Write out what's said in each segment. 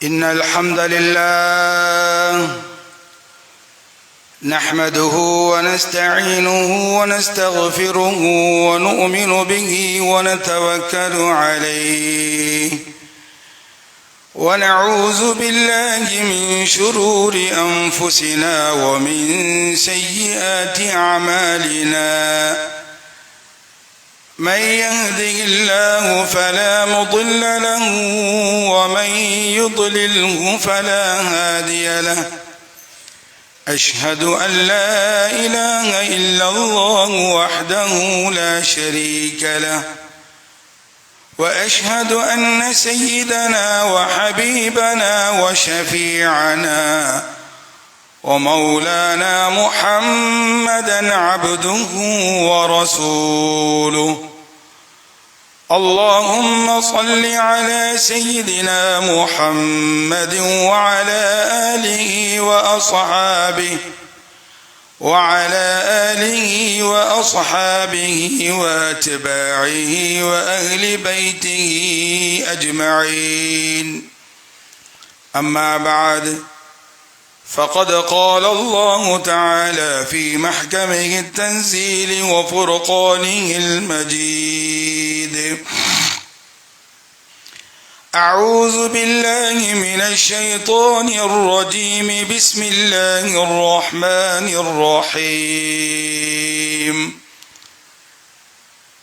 إن الحمد لله نحمده ونستعينه ونستغفره ونؤمن به ونتوكل عليه ونعوذ بالله من شرور أنفسنا ومن سيئات أعمالنا من يهده الله فلا مضل له ومن يضلله فلا هادي له أشهد أن لا إله إلا الله وحده لا شريك له وأشهد أن سيدنا وحبيبنا وشفيعنا ومولانا محمدا عبده ورسوله اللهم صل على سيدنا محمد وعلى آله وأصحابه وأتباعه وأهل بيته أجمعين أما بعد فقد قال الله تعالى في محكمه التنزيل وفرقانه المجيد أعوذ بالله من الشيطان الرجيم بسم الله الرحمن الرحيم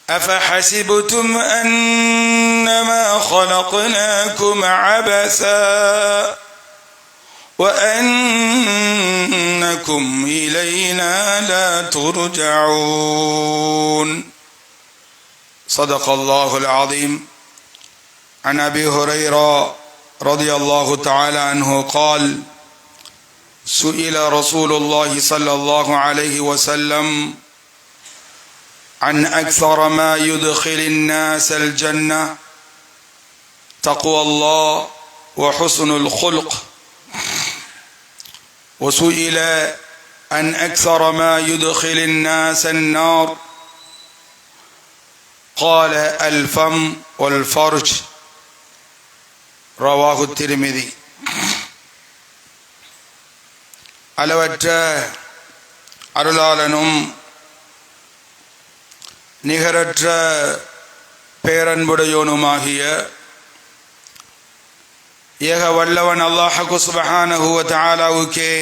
أفحسبتم أنما خلقناكم عبثا وأنكم إلينا لا ترجعون صدق الله العظيم. عن أبي هريرة رضي الله تعالى عنه قال سئل رسول الله صلى الله عليه وسلم عن أكثر ما يدخل الناس الجنة تقوى الله وحسن الخلق، وسئل عن أكثر ما يدخل الناس النار قال الفم والفرج. رواه الترمذي. அளவற்ற அருளாளனும் நிகரற்ற பேரன்புடையோனுமாகிய ஏக வல்லவன் அல்லாஹ் சுப்ஹானஹு வ தஆலாவுக்கே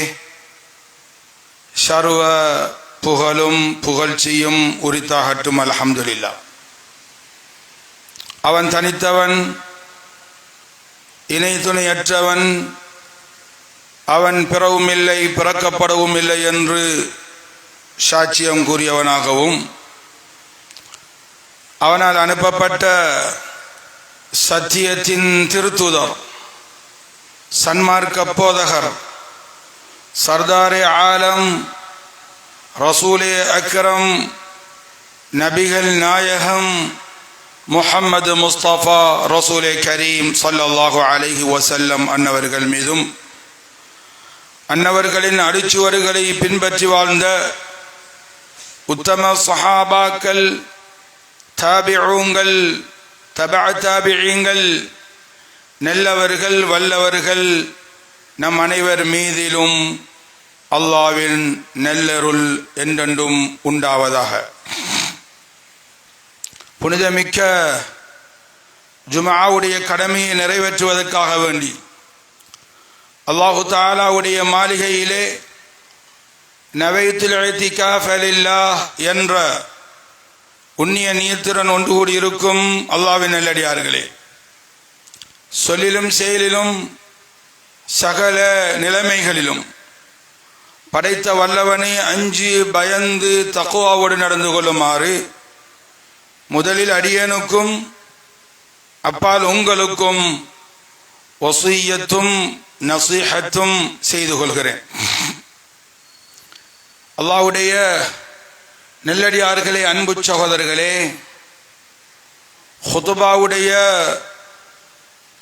சர்வ புகழும் புகழ்ச்சியும் உரித்தாகட்டும். அல்ஹம்துலில்லாஹ். அவன் தனித்தவன், இணை துணையற்றவன், அவன் பிறவும் இல்லை பிறக்கப்படவும் இல்லை என்று சாட்சியம் கூறியவனாகவும் அவனால் அனுப்பப்பட்ட சத்தியத்தின் திருத்தூதர் சன்மார்க்க போதகர் சர்தாரே ஆலம் ரசூலே அக்ரம் நபிகள் நாயகம் முஹம்மது முஸ்தபா ரசூலே கரீம் ஸல்லல்லாஹு அலைஹி வஸல்லம் அன்னவர்கள் மீதும் அன்னவர்களின் அடிச்சுவடுகளை பின்பற்றி வாழ்ந்த உத்தம சஹாபாக்கள், தாபிஊங்கள், தபஅ தாபிஈங்கள், நல்லவர்கள் வல்லவர்கள் நம் அனைவர் மீதிலும் அல்லாஹ்வின் நல்லருள் என்றென்றும் உண்டாவதாக. புனிதமிக்க ஜும்ஆவுடைய கடமையை நிறைவேற்றுவதற்காக வேண்டி அல்லாஹு தஆலாவுடைய மாளிகையிலே நவைத்துல் இத்திகாஃப லில்லாஹ் என்ற புண்ணிய நியத்துடன் ஒன்று கூடியிருக்கும் அல்லாஹ்வின் நல்லடியார்களே, சொல்லிலும் செயலிலும் சகல நிலைமைகளிலும் படைத்த வல்லவனை அஞ்சி பயந்து தக்வாவோடு நடந்து கொள்ளுமாறு முதலில் அடியேனுக்கும் அப்பால் உங்களுக்கும் வஸிய்யத்தும் நஸீஹத்தும் செய்து கொள்கிறேன். அல்லாஹ்வுடைய நல்லடியார்களே, அன்பு சகோதரர்களே, ஹுதுபாவுடைய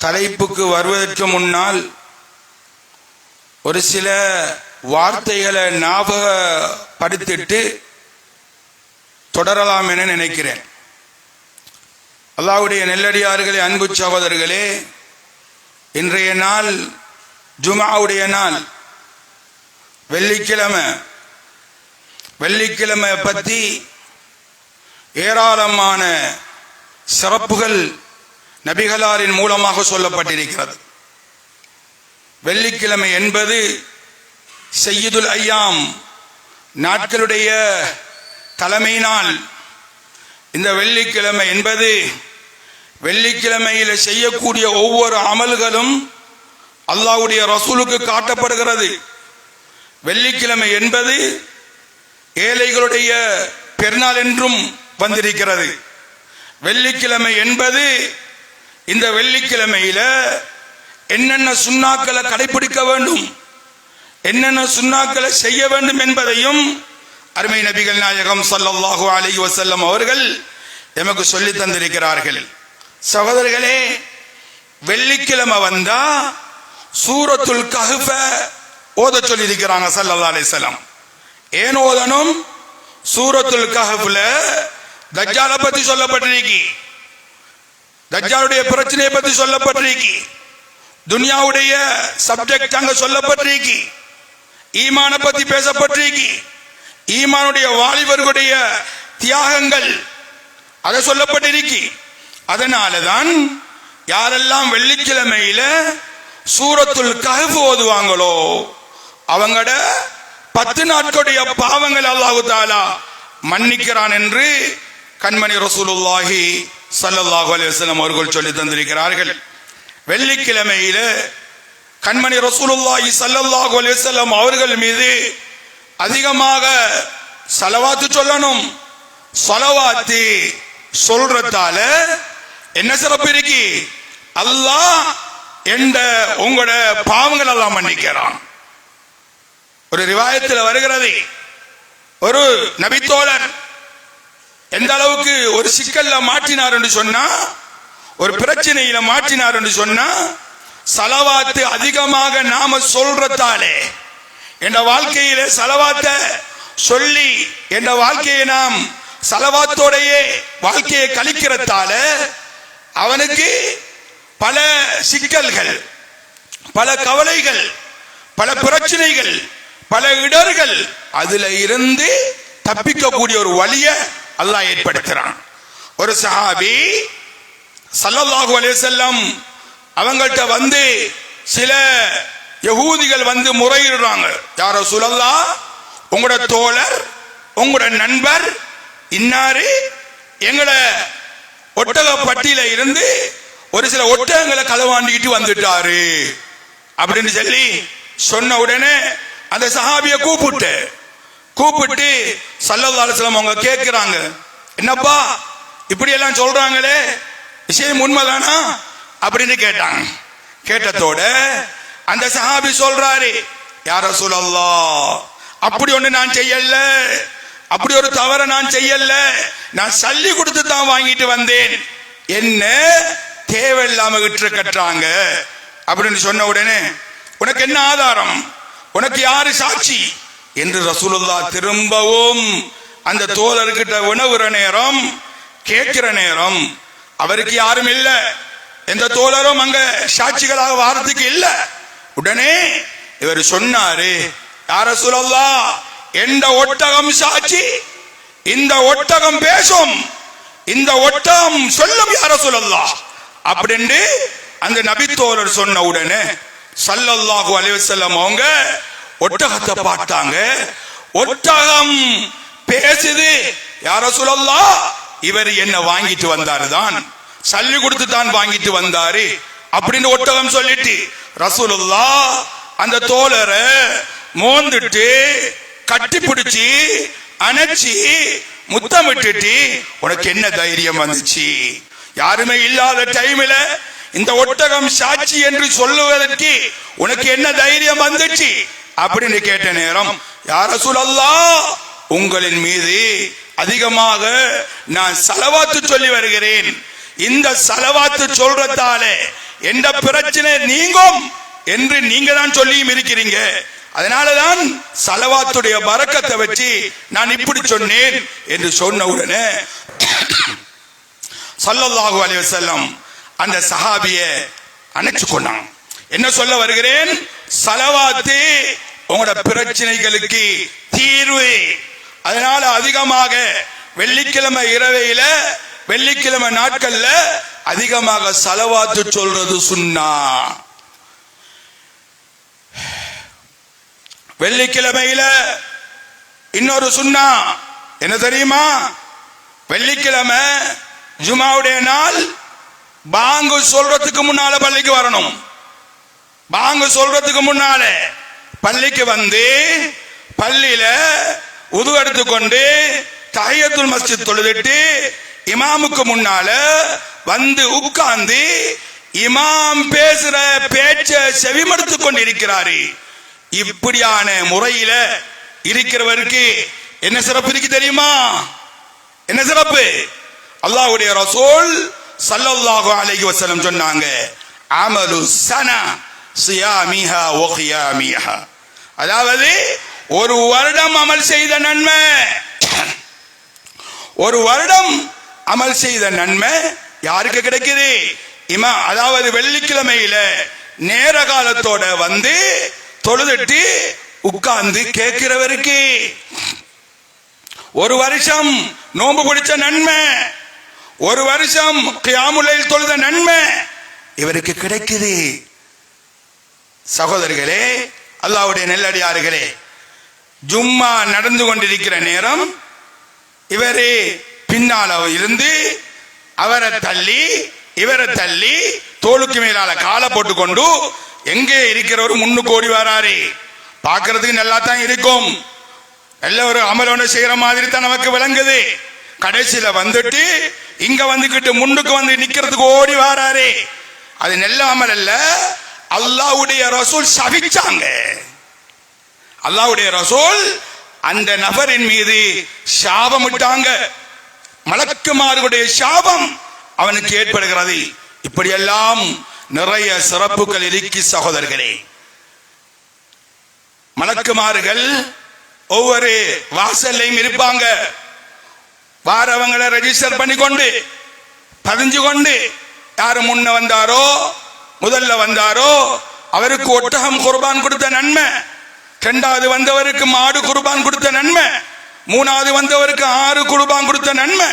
தலைப்புக்கு வருவதற்கு முன்னால் ஒரு சில வார்த்தைகளை ஞாபகப்படுத்திட்டு தொடரலாம் என நினைக்கிறேன். அல்லாஹ்வுடைய நெல்லடியார்களே, அன்பு சகோதரர்களே, இன்றைய நாள் ஜுமாவுடைய நாள், வெள்ளிக்கிழமை. வெள்ளிக்கிழமை பற்றி ஏராளமான சிறப்புகள் நபிகளாரின் மூலமாக சொல்லப்பட்டிருக்கிறது. வெள்ளிக்கிழமை என்பது சய்யிதுல் ஐயாம், நாட்களுடைய தலைமை நாள். இந்த வெள்ளிக்கிழமை என்பது வெள்ளிக்கிழமையில் செய்யக்கூடிய ஒவ்வொரு அமல்களும் அல்லாஹ்வுடைய ரசூலுக்கு காட்டப்படுகிறது. வெள்ளிக்கிழமை என்பது ஏழைகளுடைய பெருநாள் என்றும் வந்திருக்கிறது. வெள்ளிக்கிழமை என்பது இந்த வெள்ளிக்கிழமையில என்னென்ன சுன்னாக்களை கடைபிடிக்க வேண்டும், என்னென்ன சுன்னாக்களை செய்ய வேண்டும் என்பதையும் அருமை நபிகள் நாயகம் ஸல்லல்லாஹு அலைஹி வஸல்லம் அவர்கள் எமக்கு சொல்லி தந்திருக்கிறார்கள். சகோதரர்களே, வெள்ளிக்கிழமை வந்தா சூரத்துல் கஹ்ஃப ஓத சொல்லி இருக்கிறாங்க ஸல்லல்லாஹு அலைஹி வஸல்லம். ஏன் ஓதணும்? சூரத்துல் கஹ்ஃப்ல தஜ்ஜாலை பத்தி சொல்லப்பட்டிருக்கு, தஜ்ஜாலுடைய பிரச்சனையை பத்தி சொல்லப்பட்டிருக்கு, துனியாவுடைய சப்ஜெக்ட் அங்க சொல்லப்பட்டிருக்கு, ஈமான பத்தி பேசப்பட்டிருக்கு, ஈமானுடைய வாலிபர்களுடைய தியாகங்கள் அதை சொல்லப்பட்டிருக்கு. அதனாலதான் யாரெல்லாம் வெள்ளிக்கிழமையில சூரத்துல் கஹ்ஃப் ஓதுவாங்களோ அவங்களோட 10 நாட்களுடைய பாவங்கள் அல்லாஹ் தஆலா மன்னிக்கிறான் என்று கண்மணி ரசூலுல்லாஹி ஸல்லல்லாஹு அலைஹி வஸல்லம் அவர்கள் சொல்லி தந்திருக்கிறார்கள். வெள்ளிக்கிழமையில கண்மணி ரசூலுல்லாஹி ஸல்லல்லாஹு அலைஹி வஸல்லம் அவர்கள் மீது அதிகமாக ஸலவாத்து சொல்லணும். ஸலவாத்து சொல்றதால என்ன சிறப்பு இருக்கு? அல்லாஹ் என்ற உங்களோட பாவங்கள் எல்லாம் மன்னிக்கிறான். ஒரு ரிவாயத்தில் வருகிறது, ஒரு நபித்தோழர் எந்த அளவுக்கு ஒரு சிக்கல்ல மாற்றினார் என்று சொன்னா, ஒரு பிரச்சனையில மாற்றினார் என்று சொன்னா, ஸலவாத்து அதிகமாக நாம சொல்றதாலே என்ற வாழ்க்கையில ஸலவாத்தை சொல்லி என்ற வாழ்க்கையை நாம் ஸலவாத்தோடையே வாழ்க்கையை கழிக்கிறதால அவனுக்கு பல சிக்கல்கள், பல கவலைகள், பல பிரச்சனைகள், பல இடர்கள், அதுல இருந்து தப்பிக்கக்கூடிய ஒரு வழியை அல்லாஹ் ஏற்படுத்துறான். ஒரு சஹாபி ஸல்லல்லாஹு அலைஹி வஸல்லம் அவங்கள்ட்ட வந்து சில யகூதிகள் வந்து முறையிடுறாங்க. யா ரசூலல்லாஹ், உங்களோட தோழர், உங்களோட நண்பர் இன்னாரு எங்கள ஒட்டக பட்டியல இருந்து ஒரு சில ஒட்டகங்களை களவாண்டிட்டு வந்துட்டாரு அப்படின்னு சொல்லி சொன்ன உடனே அந்த சஹாபிய கூப்பிட்டு ஸல்லல்லாஹு அலைஹி வஸல்லம் அவங்க கேட்கிறாங்க, என்னப்பா இப்படி எல்லாம் சொல்றாங்களே, விஷயம் உண்மைதானா அப்படின்னு கேட்டாங்க. கேட்டதோட அந்த சஹாபி சொல்றாரு, யா ரசூலல்லாஹ், அப்படி ஒண்ணு நான் செய்யல, அப்படி ஒரு தவற நான் செய்யல, நான் சல்லி கொடுத்து தான் வாங்கிட்டு வந்தேன், என்ன தேவையில்லாம விட்டு கட்டுறாங்க அப்படின்னு சொன்ன உடனே உனக்கு என்ன ஆதாரம், உனக்கு யாரு சாட்சி என்று ரசூலுல்லாஹ் திரும்பவும் அந்த தோழர்கிட்ட உணவுற நேரம், கேட்கிற நேரம் அவருக்கு யாரும் இல்ல, எந்த தோழரும் அங்க சாட்சிகளாக வாரத்துக்கு இல்ல. உடனே இவர் சொன்னாரு, யா ரசூலல்லாஹ், எந்த ஒட்டகம் சாட்சி, இந்த ஒட்டகம் பேசும், இந்த ஒட்டகம் சொல்லும் யா ரசூலல்லாஹ் அப்படின்னு அந்த நபி தோழர் சொன்ன உடனே ஸல்லல்லாஹு அலைஹி வஸல்லம் அவங்க ஒட்டகத்தை பார்த்தாங்க. ஒட்டகம் பேசுது, யா ரசூலல்லாஹ், இவர் என்ன வாங்கிட்டு வந்தாரு தான், சல்லி கொடுத்து தான் வாங்கிட்டு வந்தாரு அப்படின்னு ஒட்டகம் சொல்லிட்டு ரசூலுல்லாஹ் அந்த தோழரை மோந்துட்டு கட்டி பிடிச்சி அணைச்சி முத்தமிட்டுட்டு, உனக்கு என்ன தைரியம் வந்துச்சு, யாருமே இல்லாத டைம்ல இந்த ஒட்டகம் சாட்சி என்று சொல்லுவதற்கு உனக்கு என்ன தைரியம் வந்துச்சு அப்படின்னு கேட்ட நேரம், யா ரசூலல்லாஹ், உங்களின் மீது அதிகமாக நான் ஸலவாத்து சொல்லி வருகிறேன், இந்த ஸலவாத்து சொல்றதாலே எந்த பிரச்சனை நீங்கும் என்று நீங்க தான் சொல்லியும் இருக்கிறீங்க, அதனாலதான் ஸலவாத்துடைய பரக்கத்தை வச்சு நான் இப்படி சொன்னேன் என்று சொன்ன உடனே ஸல்லல்லாஹு அலைஹி வஸல்லம் அந்த சஹாபியை அணைச்சு கொண்டாங்க. என்ன சொல்ல வருகிறேன்? ஸலவாத்து உங்களோட பிரச்சனைகளுக்கு தீர்வு. அதனால அதிகமாக வெள்ளிக்கிழமை இரவையில, வெள்ளிக்கிழமை நாட்கள்ல அதிகமாக ஸலவாத்து சொல்றது சுன்னா. வெள்ளிக்கிழமையில இன்னொரு சுன்னா என்ன தெரியுமா? வெள்ளிக்கிழமை ஜுமாவுடைய நாள் பாங்கு சொல்றதுக்கு முன்னால பள்ளிக்கு வரணும். பாங்கு சொல்றதுக்கு முன்னால பள்ளிக்கு வந்து பள்ளியில உது எடுத்துக்கொண்டு தஹியத்துல் மஸ்ஜித் தொழுதுட்டு இமாமுக்கு முன்னால வந்து உட்கார்ந்து இமாம் பேசுற பேச்ச செவிமடுத்து கொண்டு இருக்கிறாரு. இப்படியான முறையில இருக்கிறவருக்கு என்ன சிறப்பு இருக்கு தெரியுமா? என்ன சிறப்பு? அல்லாஹ்வுடைய ரசூல் ஸல்லல்லாஹு அலைஹி வஸல்லம் சொன்னாங்க, அமலு ஸனா ஸியாமிஹா வ கியாமிஹா. அதாவது ஒரு வருடம் அமல் செய்த நன்மை, ஒரு வருடம் அமல் செய்த நன்மை யாருக்கு கிடைக்குது? அதாவது வெள்ளிக்கிழமையில நேர காலத்தோட வந்து தொழுதுட்டு உட்கார்ந்து கேட்கிறவருக்கு. ஒரு வருஷம் நோன்பு பிடிச்ச நன்மை, ஒரு வருஷம் கியாமுல் லைல் தொழுத நன்மை இவருக்கு கிடைக்குது. சகோதரர்களே, அல்லாஹ்வுடைய நல்லடியார்களே, ஜும்மா நடந்து கொண்டிருக்கிற நேரம் இவரே பின்னால இருந்து அவரை தள்ளி இவரை தள்ளி தோளுக்கு மேலால காலை போட்டுக்கொண்டு எங்கே இருக்கிறவரு முன்னுக்கு ஓடி வராரு. பார்க்கிறதுக்கு நல்லா தான் இருக்கும், நல்ல ஒரு அமலோன செய்யற மாதிரி தான் நமக்கு விளங்குது. கடைசியில வந்துட்டு இங்க வந்துகிட்டு முன்னுக்கு வந்து நிக்கிறதுக்கு ஓடி வராரு. அது நல்ல அமல் அல்ல. அல்லாஹ்வுடைய ரசூல் சபிச்சாங்க. அல்லாஹ்வுடைய ரசூல் அந்த நபரின் மீது சாபமிட்டாங்க. மலக்குமார்களுடைய சாபம் அவனுக்கு ஏற்படுகிறது. இப்படியெல்லாம் நிறைய சிறப்புகள் இருக்கு சகோதரர்களே. மலக்குமார்கள் ஒவ்வொரு வாசல்லையும் இருப்பாங்க. வாரவங்களை ரெஜிஸ்டர் பண்ணிக்கொண்டு பதிஞ்சு கொண்டு யாரு முன்ன வந்தாரோ முதல்ல வந்தாரோ அவருக்கு ஒட்டகம் குர்பான் கொடுத்த நன்மை, இரண்டாவது வந்தவருக்கு மாடு குர்பான் கொடுத்த நன்மை, மூணாவது வந்தவருக்கு 6 குர்பான் கொடுத்த நன்மை,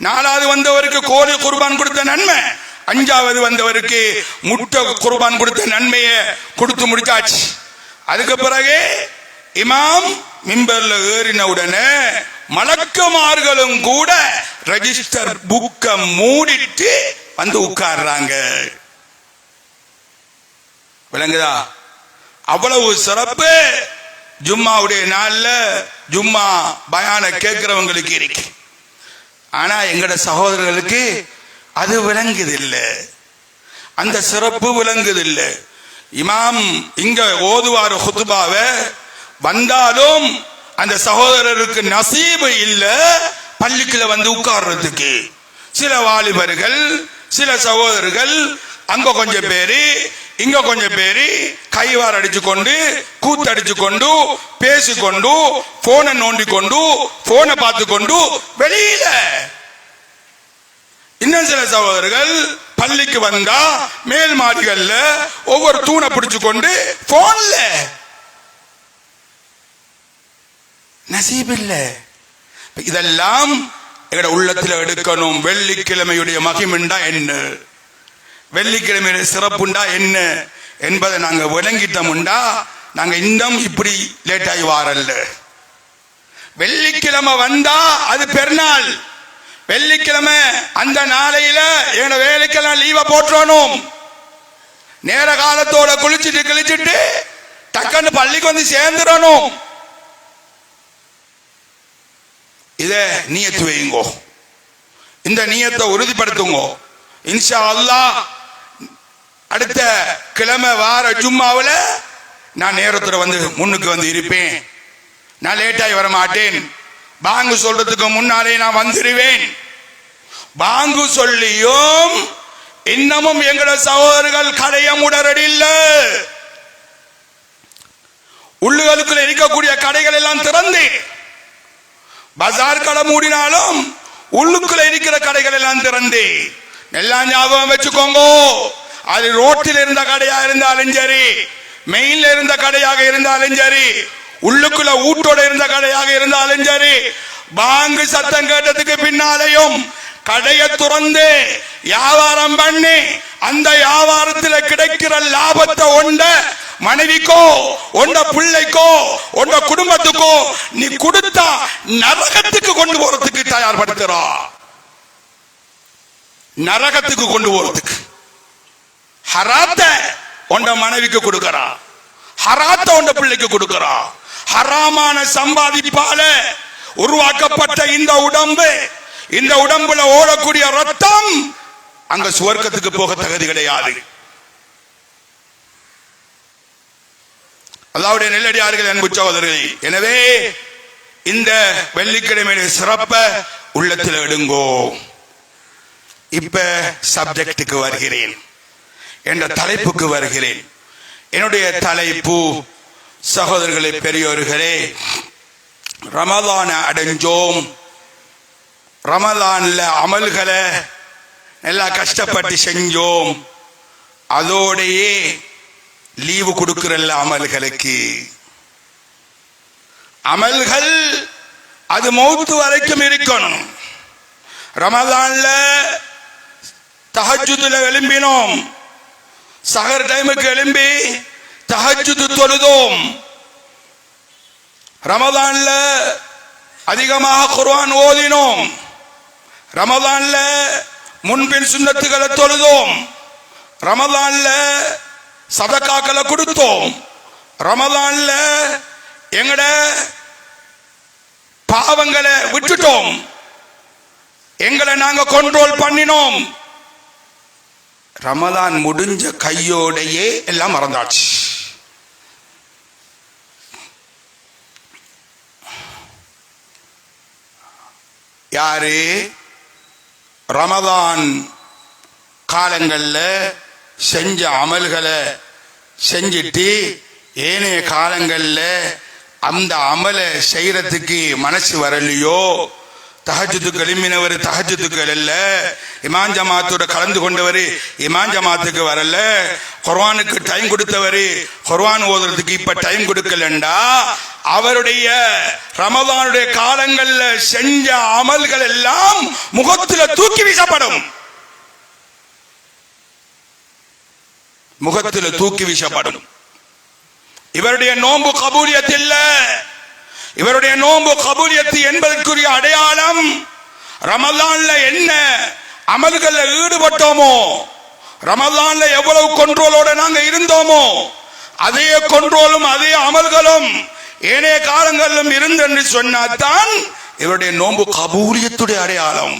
நாலாவது வந்தவருக்கு கோழி குர்பான் கொடுத்த நன்மை, அஞ்சாவது வந்தவருக்கு முட்டை குர்பான் கொடுத்த நன்மையை கொடுத்து முடிச்சாச்சு. அதுக்கு பிறகு இமாம் மிம்பர்ல ஏறின உடனே மலக்குமார்களும் கூட ரெஜிஸ்டர் புக்க மூடிட்டு வந்து உட்கார்றாங்க. விளங்குதா? அவ்வளவு சிறப்பு ஜும்மாவுடைய நாள்ல ஜும்மா பயான கேட்கிறவங்களுக்கு இருக்கு. ஆனா எங்கட சகோதரர்களுக்கு அது விளங்குது இல்ல, அந்த சிறப்பு விளங்குது இல்ல. இமாம் இங்க ஓதுவாரு ஹுத்பாவை, வந்தாலும் அந்த சகோதரருக்கு நசீபு இல்ல பள்ளிக்குள்ள வந்து உட்கார்றதுக்கு. சில வாலிபர்கள் சில சகோதரர்கள் அங்க கொஞ்சம் பேரு இங்க கொஞ்சம் பேரு கைவார் அடிச்சு கொண்டு கூத்தடிச்சு கொண்டு பேசிக்கொண்டு போனை நோண்டி கொண்டு போனை பார்த்து கொண்டு வெளியில. இன்னும் சில சகோதரர்கள் பள்ளிக்கு வந்தா மேல் மாடிகள்ல ஒவ்வொரு தூணை பிடிச்சு கொண்டு போன்ல. நசீப் இல்ல. இதெல்லாம் எங்கட உள்ளத்தில் எடுக்கணும். வெள்ளிக்கிழமையுடைய மகிமைண்டா என்ன, வெள்ளிக்கிழமையுடைய சிறப்புண்டா என்ன என்பதை நாங்க விளங்கிட்டோம்டா நாங்க இன்னும் இப்படி லேட் ஆகி வாரல்ல. வெள்ளிக்கிழமை வந்தா அது பெருநாள். வெள்ளிக்கிழமை அந்த நாளையில எங்க வேலைக்கெல்லாம் லீவ போட்டுறணும். நேர காலத்தோட குளிச்சுட்டு கிழிச்சிட்டு டக்குன்னு பள்ளிக்கு வந்து சேர்ந்துடணும். இத நியத்து வைங்கோ, இந்த நியத்தை உறுதிப்படுத்துங்க. இன்ஷா அல்லாஹ் அடுத்த கிழமை வார ஜும்மாவில் நான் நேரத்துல வந்து முன்னுக்கு வந்து இருப்பேன். நான் லேட்டாகி வர மாட்டேன். பாங்கு சொல்றதுக்கு முன்னாலே நான் வந்துடுவேன். பாங்கு சொல்லியும் இன்னமும் எங்கட சகோதரர்கள் கடைய முடரடில்ல. உள்ளுகளுக்குள்ள இருக்கக்கூடிய கடைகள் எல்லாம் திறந்து, பஜார் கடை மூடினாலும் உள்ளுக்குள்ள இருக்கிற கடைகள் எல்லாம் திறந்து. எல்லாம் ஞாபகம் வச்சுக்கோங்க. அது ரோட்டில் இருந்த கடையா இருந்தாலும் சரி, மெயின்ல இருந்த கடையாக இருந்தாலும் சரி, உள்ளுக்குள்ள ஊட்டோட இருந்த கடையாக இருந்தாலும் சரி, பாங்கு சத்தம் கேட்டதுக்கு பின்னாலேயும் கடையை துறந்து வியாபாரம் பண்ணி அந்த வியாபாரத்தில் கிடைக்கிற லாபத்தை ஒண்ட மனைவிக்கோ ஒண்ட பிள்ளைக்கோ ஒண்ட குடும்பத்துக்கோ நீ கொடுத்தா நரகத்துக்கு கொண்டு போறதுக்கு தயார்படுத்துறா. நரகத்துக்கு கொண்டு போறதுக்கு ஹராத்த ஒண்ட மனைவிக்கு கொடுக்கறா, ஹராத்த ஒண்ட பிள்ளைக்கு கொடுக்கறா. ஹராமான சம்பாதிப்பால உருவாக்கப்பட்ட இந்த உடம்பு, இந்த உடம்புல ஓடக்கூடிய ரத்தம் அங்க சுவர்க்கத்துக்கு போக தகுதி கிடையாது. அல்லாஹ்வுடைய நெல்லடியார்கள், அன்பு சகோதரர்களே, எனவே இந்த வெள்ளிக்கிழமையுடைய சிறப்ப உள்ளத்தில் எடுங்கோ. இப்ப சப்ஜெக்டுக்கு வருகிறேன், என்ற தலைப்புக்கு வருகிறேன். என்னுடைய தலைப்பு, சகோதரர்களே, பெரியோர்களே, ரமலான அடைஞ்சோம். ரமலான்ல அமல்களை நல்லா கஷ்டப்பட்டு செஞ்சோம். அதோடையே லீவு கொடுக்கிறல்ல அமல்களுக்கு. அமல்கள் அது மௌத்து வரைக்கும் இருக்கணும். ரமலான்ல தஹஜ்ஜுதுல எழும்பினோம், சஹர் டைமுக்கு எழும்பி தஹஜ்ஜுது தொழுதோம். ரமலான்ல அதிகமாக குர்ஆன் ஓதினோம். ரமலான்ல முன்பின் சுன்னத்துகளை தொழுதோம். ரமலான்ல சதகாக்களை கொடுத்தோம். ரமலான்ல எங்கட பாவங்களை விட்டுட்டோம், எங்களை நாங்க கண்ட்ரோல் பண்ணினோம். ரமலான் முடிஞ்ச கையோடையே எல்லாம் மறந்தாச்சு. யாரு ரமலான் காலங்கள்ல செஞ்ச அமல்களை செஞ்சிட்டு ஏனைய காலங்கள்ல அந்த அமலை செய்யறதுக்கு மனசு வரலையோ, தஹஜ்ஜுதுக்கு எழும்பினவர் தஹஜ்ஜுதுக்கு இல்ல, இமாம் ஜமாத்தோட கலந்து கொண்டவர் இமாம் ஜமாத்துக்கு வரல, குர்ஆனுக்கு டைம் கொடுத்தவர் குர்ஆன் ஓதுறதுக்கு இப்ப டைம் கொடுக்கலண்டா, அவருடைய ரமலானுடைய காலங்கள்ல செஞ்ச அமல்கள் எல்லாம் முகத்துல தூக்கி வீசப்படும். முகத்தில் தூக்கி வீசப்படும். இவருடைய நோன்பு கபூலியத் இல்ல. இவருடைய நோன்பு கபூலியத் என்பதற்குரிய அடையாளம் ரமலான்ல என்ன அமல்கள்ல ஈடுபட்டோமோ, ரமலான்ல எவ்வளவு கண்ட்ரோலோட நாங்க இருந்தோமோ, அதே கண்ட்ரோலும் அதே அமல்களும் ஏனைய காலங்களிலும் இருந்து என்று சொன்னால்தான் இவருடைய நோன்பு கபூலியத்துடைய அடையாளம்.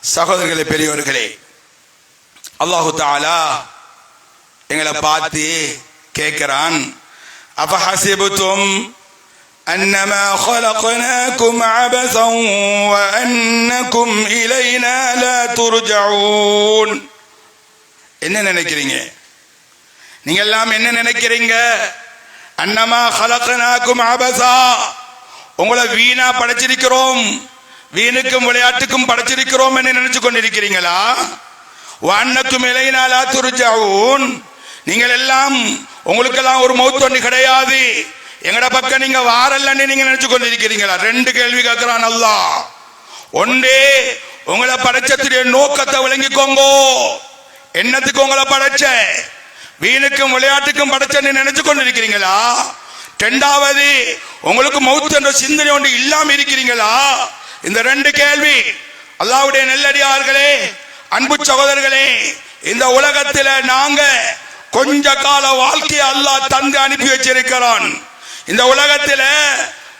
சகோதரர்களே, பெரியோர்களே, அல்லாஹு தஆலா எங்களை பார்த்து கேட்கிறான், அஃபஹஸிபதும் அன்னமா خلقناكم عبثا وأنكم إلينا لا ترجعون. என்ன நினைக்கிறீங்க நீங்க எல்லாம்? என்ன நினைக்கிறீங்க? அன்னமா خلقناكم عبثا, உங்களை வீணா படைச்சிருக்கிறோம், வீணுக்கும் விளையாட்டுக்கும் படைச்சிருக்கிறோம் என்று நினைச்சு கொண்டிருக்கிறீங்களா? வஅன்னக்கும் இலைனா லா துர்ஜஊன், நீங்கள் எல்லாம் உங்களுக்கெல்லாம் ஒரு மௌத் கிடையாது, எங்கட பக்கம் நீங்க வாரல்லன்னு நீங்க நினைச்சு கொண்டிருக்கிறீங்களா? ரெண்டு கேள்வி கேட்கிறான் அல்லாஹ். ஒன்றே, உங்களை படைச்சதுடைய நோக்கத்தை விளங்கிக்கோங்க. என்னத்துக்கு உங்களை படைச்ச? வீணுக்கும் விளையாட்டுக்கும் படைச்சன்னு நினைச்சு கொண்டிருக்கிறீங்களா? இரண்டாவது, உங்களுக்கு மௌத் என்ற சிந்தனை ஒன்று இல்லாம இருக்கிறீங்களா? இந்த ரெண்டு கேள்வி. அல்லாஹ்வுடைய நெல்லடியார்களே, அன்பு சகோதரர்களே, இந்த உலகத்தில் நாங்க கொஞ்ச கால வாழ்க்கையை அல்லாஹ் தந்து அனுப்பி வச்சிருக்கிறான். இந்த உலகத்தில்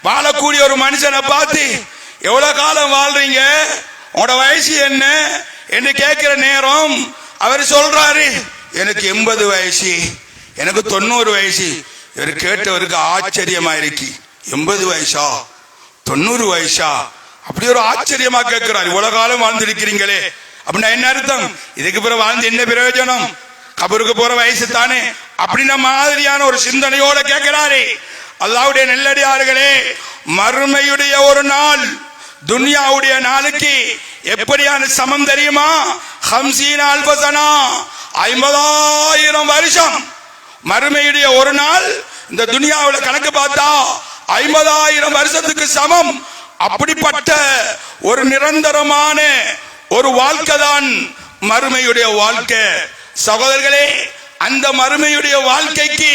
வாழக்கூடிய ஒரு மனுஷனை பார்த்து எவ்வளவு காலம் வாழ்றீங்க, உங்களோட வயசு என்ன என்று கேட்கிற நேரம் அவர் சொல்றாரு, எனக்கு 80 வயசு, எனக்கு 90 வயசு. இவர் கேட்டவருக்கு ஆச்சரியமா இருக்கு. 80 வயசா 90 வயசா? அப்படி ஒரு ஆச்சரியமா கேட்கிறார். இவ்வளவு காலம் வாழ்ந்திருக்கிறீங்களே அப்படின்னா என்ன அர்த்தம்? இதுக்கு பிறகு வாழ்ந்து என்ன பிரயோஜனம்? கபருக்கு போற வயசு தானே அப்படின்ன மாதிரியான ஒரு சிந்தனையோட கேட்கிறாரே. அல்லாஹ்வுடைய நெல்லடியார்களே, மறுமையுடைய ஒரு நாள், துன்யாவுடைய நாளுக்கு எப்படியான சமம் தெரியுமா? 50,000 சனா, 50,000 வருஷம். மறுமையுடைய ஒரு நாள் இந்த துனியாவில் கணக்கு பார்த்தா 50,000 வருஷத்துக்கு சமம். அப்படிப்பட்ட ஒரு நிரந்தரமான ஒரு வாழ்க்கை தான் மறுமையுடைய வாழ்க்கை. சகோதரர்களே, அந்த மறுமையுடைய வாழ்க்கைக்கு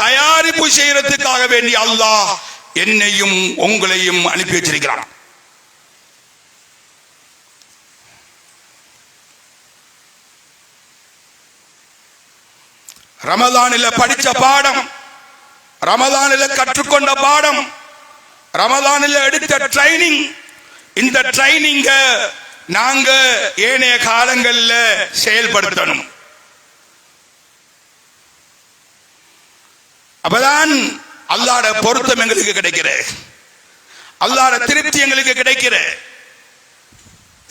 தயாரிப்பு செய்யறதுக்காக வேண்டி அல்லாஹ் என்னையும் உங்களையும் அனுப்பி வச்சிருக்கிறான். ரமலானில் படிச்ச பாடம், ரமலானில் கற்றுக்கொண்ட பாடம், ரமலானில் எடுத்த ட்ரைனிங், இந்த ட்ரைனிங்க நாங்க ஏனைய காலங்களில் செயல்படுத்தணும். அப்பதான் அல்லாஹ்வுடைய பொருத்தம் எங்களுக்கு கிடைக்கிற, அல்லாஹ்வுடைய திருப்தி எங்களுக்கு கிடைக்கிற.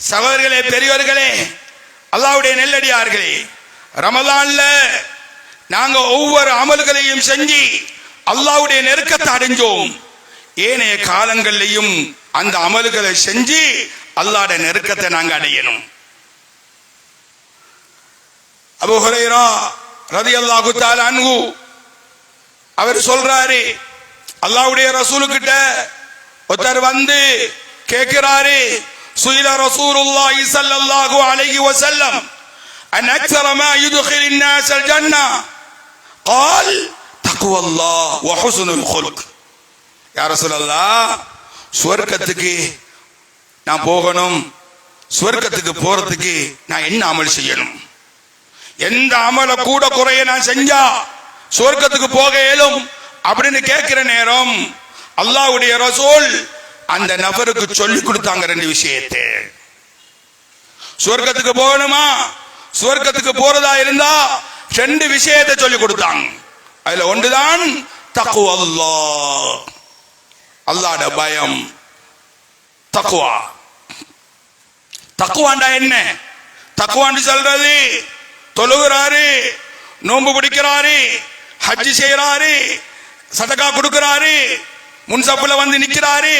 சகோதரர்களே, பெரியவர்களே, அல்லாஹ்வுடைய நெல்லடியார்களே, ரமலான்ல நாங்க ஒவ்வொரு அமல்களையும் செஞ்சு அல்லாஹ்வுடைய நெருக்கத்தை அடைஞ்சோம். ஏனைய காலங்களிலையும் அந்த அமல்களை செஞ்சு அல்லாஹ்வுடைய நெருக்கத்தை நாங்க அடையணும். அபூ ஹுரைரா ரலியல்லாஹு தஆலா அன்ஹு அவர் சொல்றாரு, அல்லாஹ்வுடைய ரசூலுக்கிட்ட ஒருத்தர் வந்து கேட்கிறாரு, சுயில ரசூலுல்லாஹி ஸல்லல்லாஹு அலைஹி வஸல்லம் அன் அக்ஸர மா யுத்கிலுன் நாஸ் அல் ஜன்னah قال தக்வா அல்லாஹ் வ ஹுஸ்னுல் குல்க். யா ரசூலல்லாஹ், சுவர்க்கத்துக்கு நான் போகணும், சுவர்க்கத்துக்கு போறதுக்கு நான் என்ன அமல் செய்யணும்? எந்த அமல கூட குறைய நான் செஞ்சா சுவர்க்கத்துக்கு போக இயலும் அப்படின்னு கேட்கிற நேரம் அல்லாஹ்வுடைய ரசூல் அந்த நபருக்கு சொல்லி கொடுத்தாங்க ரெண்டு விஷயத்தை. சுவர்க்கத்துக்கு போகணுமா, சுவர்க்கத்துக்கு போறதா இருந்தா ரெண்டு விஷயத்தை சொல்லி கொடுத்தாங்க. அதுல ஒன்றுதான் தக்வா அல்லாஹ், அல்லாஹ்வுடைய பயம். தக்வா, தக்வாண்டா என்ன? தக்வான்னு சொல்றது தொழுகிறாரு, நோன்பு பிடிக்கிறாரு, ஹஜ் செய்யறாரு, சதகா கொடுக்கிறாரு, முன்சப்புல வந்து நிக்கிறாரு,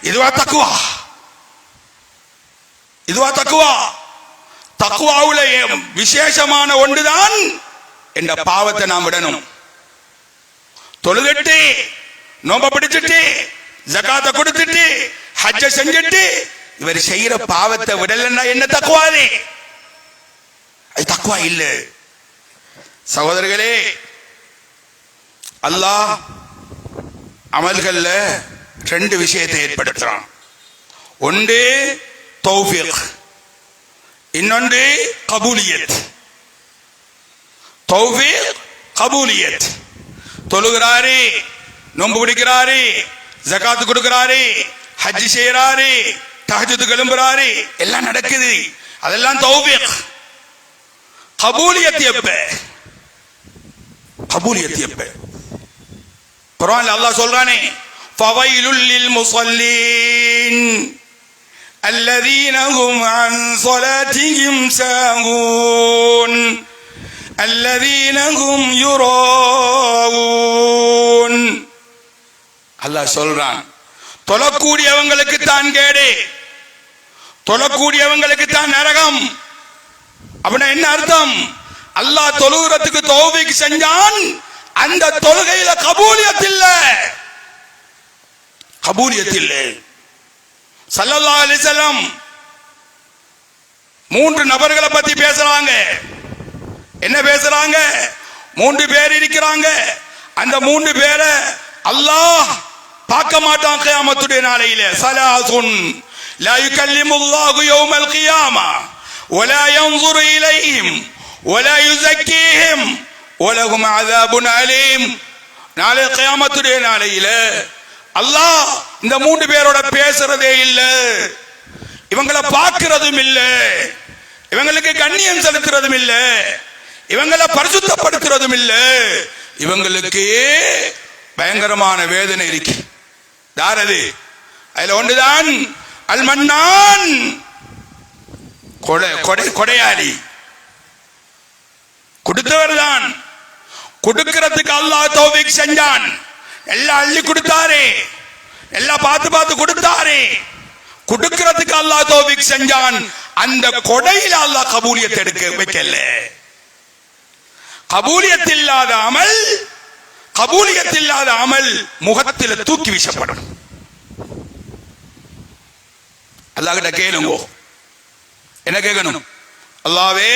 இதுவா தக்வா? இதுவா தக்வா? தக்வாவுல விசேஷமான ஒன்றுதான் என்ற பாவத்தை நாம் விடணும். தொழுதுட்டு, நோம்ப பிடிச்சிட்டு, ஜகாத்தை கொடுத்துட்டு, ஹஜ்ஜ செஞ்சுட்டு இவர் செய்யற பாவத்தை விடலன்னா என்ன தக்வாது? அது தக்வா இல்ல. சகோதரர்களே, அல்லாஹ் அமல்கள்ல ரெண்டு விஷயத்தை ஏற்படுத்துறான். ஒன்று தௌஃபீக், இன்னொன்று கபூலியத். தௌஃபீக், கபூலியத். தொழுகிறாரு, நோன்பு பிடிக்கிறாரு, ஜகாத்து கொடுக்கிறாரு, ஹஜ் செய்யறாரு, தஹஜ்ஜுத் எழும்புறாரு, எல்லாம் நடக்குது, அதெல்லாம் தௌஃபீக். கபூலியத் எப்ப? கபூலியத் எப்ப? குர்ஆன்ல அல்லாஹ் சொல்றானே, ஃபவைலுல் லில் முஸல்லீன் அல்லதீன ஹும் அன் ஸலாத்திஹிம் சாஹூன் அல்லதீன ஹும் யுராஊன். அல்லாஹ் சொல்றான், தொழக்கூடியவங்களுக்கு தான் கேடு, தொழக்கூடியவங்களுக்கு தான் நரகம். அப்படின்னா என்ன அர்த்தம்? அல்லாஹ் தொழுகிறதுக்கு தௌஃபீக் செஞ்சான், அந்த தொழுகையில கபூலியத் இல்ல, கபூலியத் இல்ல. ஸல்லல்லாஹு அலைஹி வஸல்லம் மூன்று நபர்களை பத்தி பேசுறாங்க. என்ன பேசுறாங்க? மூன்று பேர் இருக்கிறாங்க. அந்த மூன்று பேரை அல்லாஹ் பார்க்க மாட்டான் கியாமத்துடைய நாளையில. ஸலாசுன் லா யுகல்லிமுல்லாஹு யௌமல் கியாமா வலா யன்ظுரு இலைஹிம் வலா யுஸக்கீஹிம் வலஹும் அஸாபுன் அலீம். நாளை கியாமத்துடைய நாளையில அல்லாஹ் இந்த மூன்று பேரோட பேசுறதே இல்ல, இவங்களை பார்க்கிறதும் இல்ல, இவங்களுக்கு கண்ணியம் செலுத்துறதும் இல்ல, இவங்களை பரிசுத்தப்படுத்துறதும் இல்ல. இவங்களுக்கு பயங்கரமான வேதனை இருக்கு. யார் அது? அதுல ஒன்றுதான் அல் மன்னான், கொடையாளி, கொடுத்தவர் தான். கொடுக்கிறதுக்கு அல்லாஹ் தௌஃபீக் செஞ்சான், எல்லாம் அள்ளி கொடுத்தாரு, எல்லாம் பார்த்து பார்த்து கொடுத்தாரு. கொடுக்கிறதுக்கு அல்லாஹ் தௌஃபீக் செஞ்சான். அந்த கொடையில அல்லாஹ் கபூலியத் எடுக்க வைக்கல. கபூலியத்தில்லாத அமல் முகத்தில் தூக்கி வீசப்படும். அல்லாஹ் கிட்ட கேளுங்க. என்ன கேட்கணும்? அல்லாஹ்வே,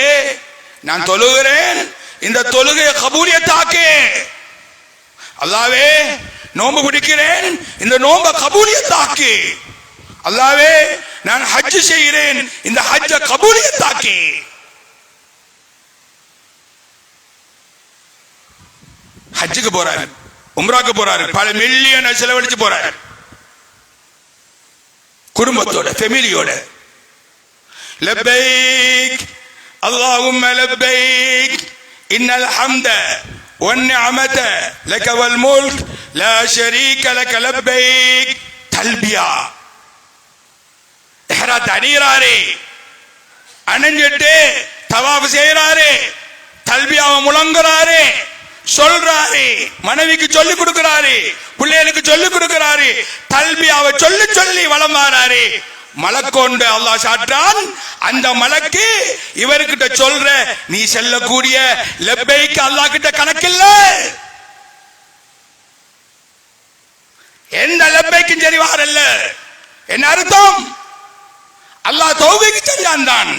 நான் தொழுகிறேன், இந்த தொழுகையை கபூலியத்தாக்கே. அல்லாஹ்வே, நோன்பு பிடிக்கிறேன், இந்த நோன்பை கபூலியத்தாக்கே. அல்லாஹ்வே, நான் ஹஜ் செய்கிறேன், இந்த ஹஜ்ஜை கபூலியத்தாக்கே. ஹஜ்ஜுக்கு போறாரு, உம்ராக்கு போறாரு, பல மில்லியன் செலவழிச்சு போறாரு, குடும்பத்தோட, ஃபேமிலியோட. லப்பைக் அல்லாஹும்ம லப்பைக் இன்னல் ஹம்த வன்னிஅமத லக வல் முல்க் லா ஷரீக லக லப்பைக். தல்பியா இஹ்ராத் அணியறாரே, அணிஞ்சிட்டு தவாஃப் செய்யறாரே, தல்பியாவை முழங்குறாரே, சொல்றாரு, மனைவிக்கு சொல்லி கொடுக்கிறாரு, பிள்ளைகளுக்கு சொல்லி கொடுக்கிறாரு, தல்பியாவை சொல்லி சொல்லி வலம் வராரு. மலக்கொண்டு அல்லாஹ் சாற்றான். அந்த மலக்கு இவர்கிட்ட சொல்ற நீ செல்லக்கூடிய லப்பைக்கு அல்லாஹ் கிட்ட கணக்கில்ல. எந்த லப்பைக்கும் சரி வாரல்ல. என்ன அர்த்தம்? அல்லாஹ் தௌஃபீக் செஞ்சான் தான்.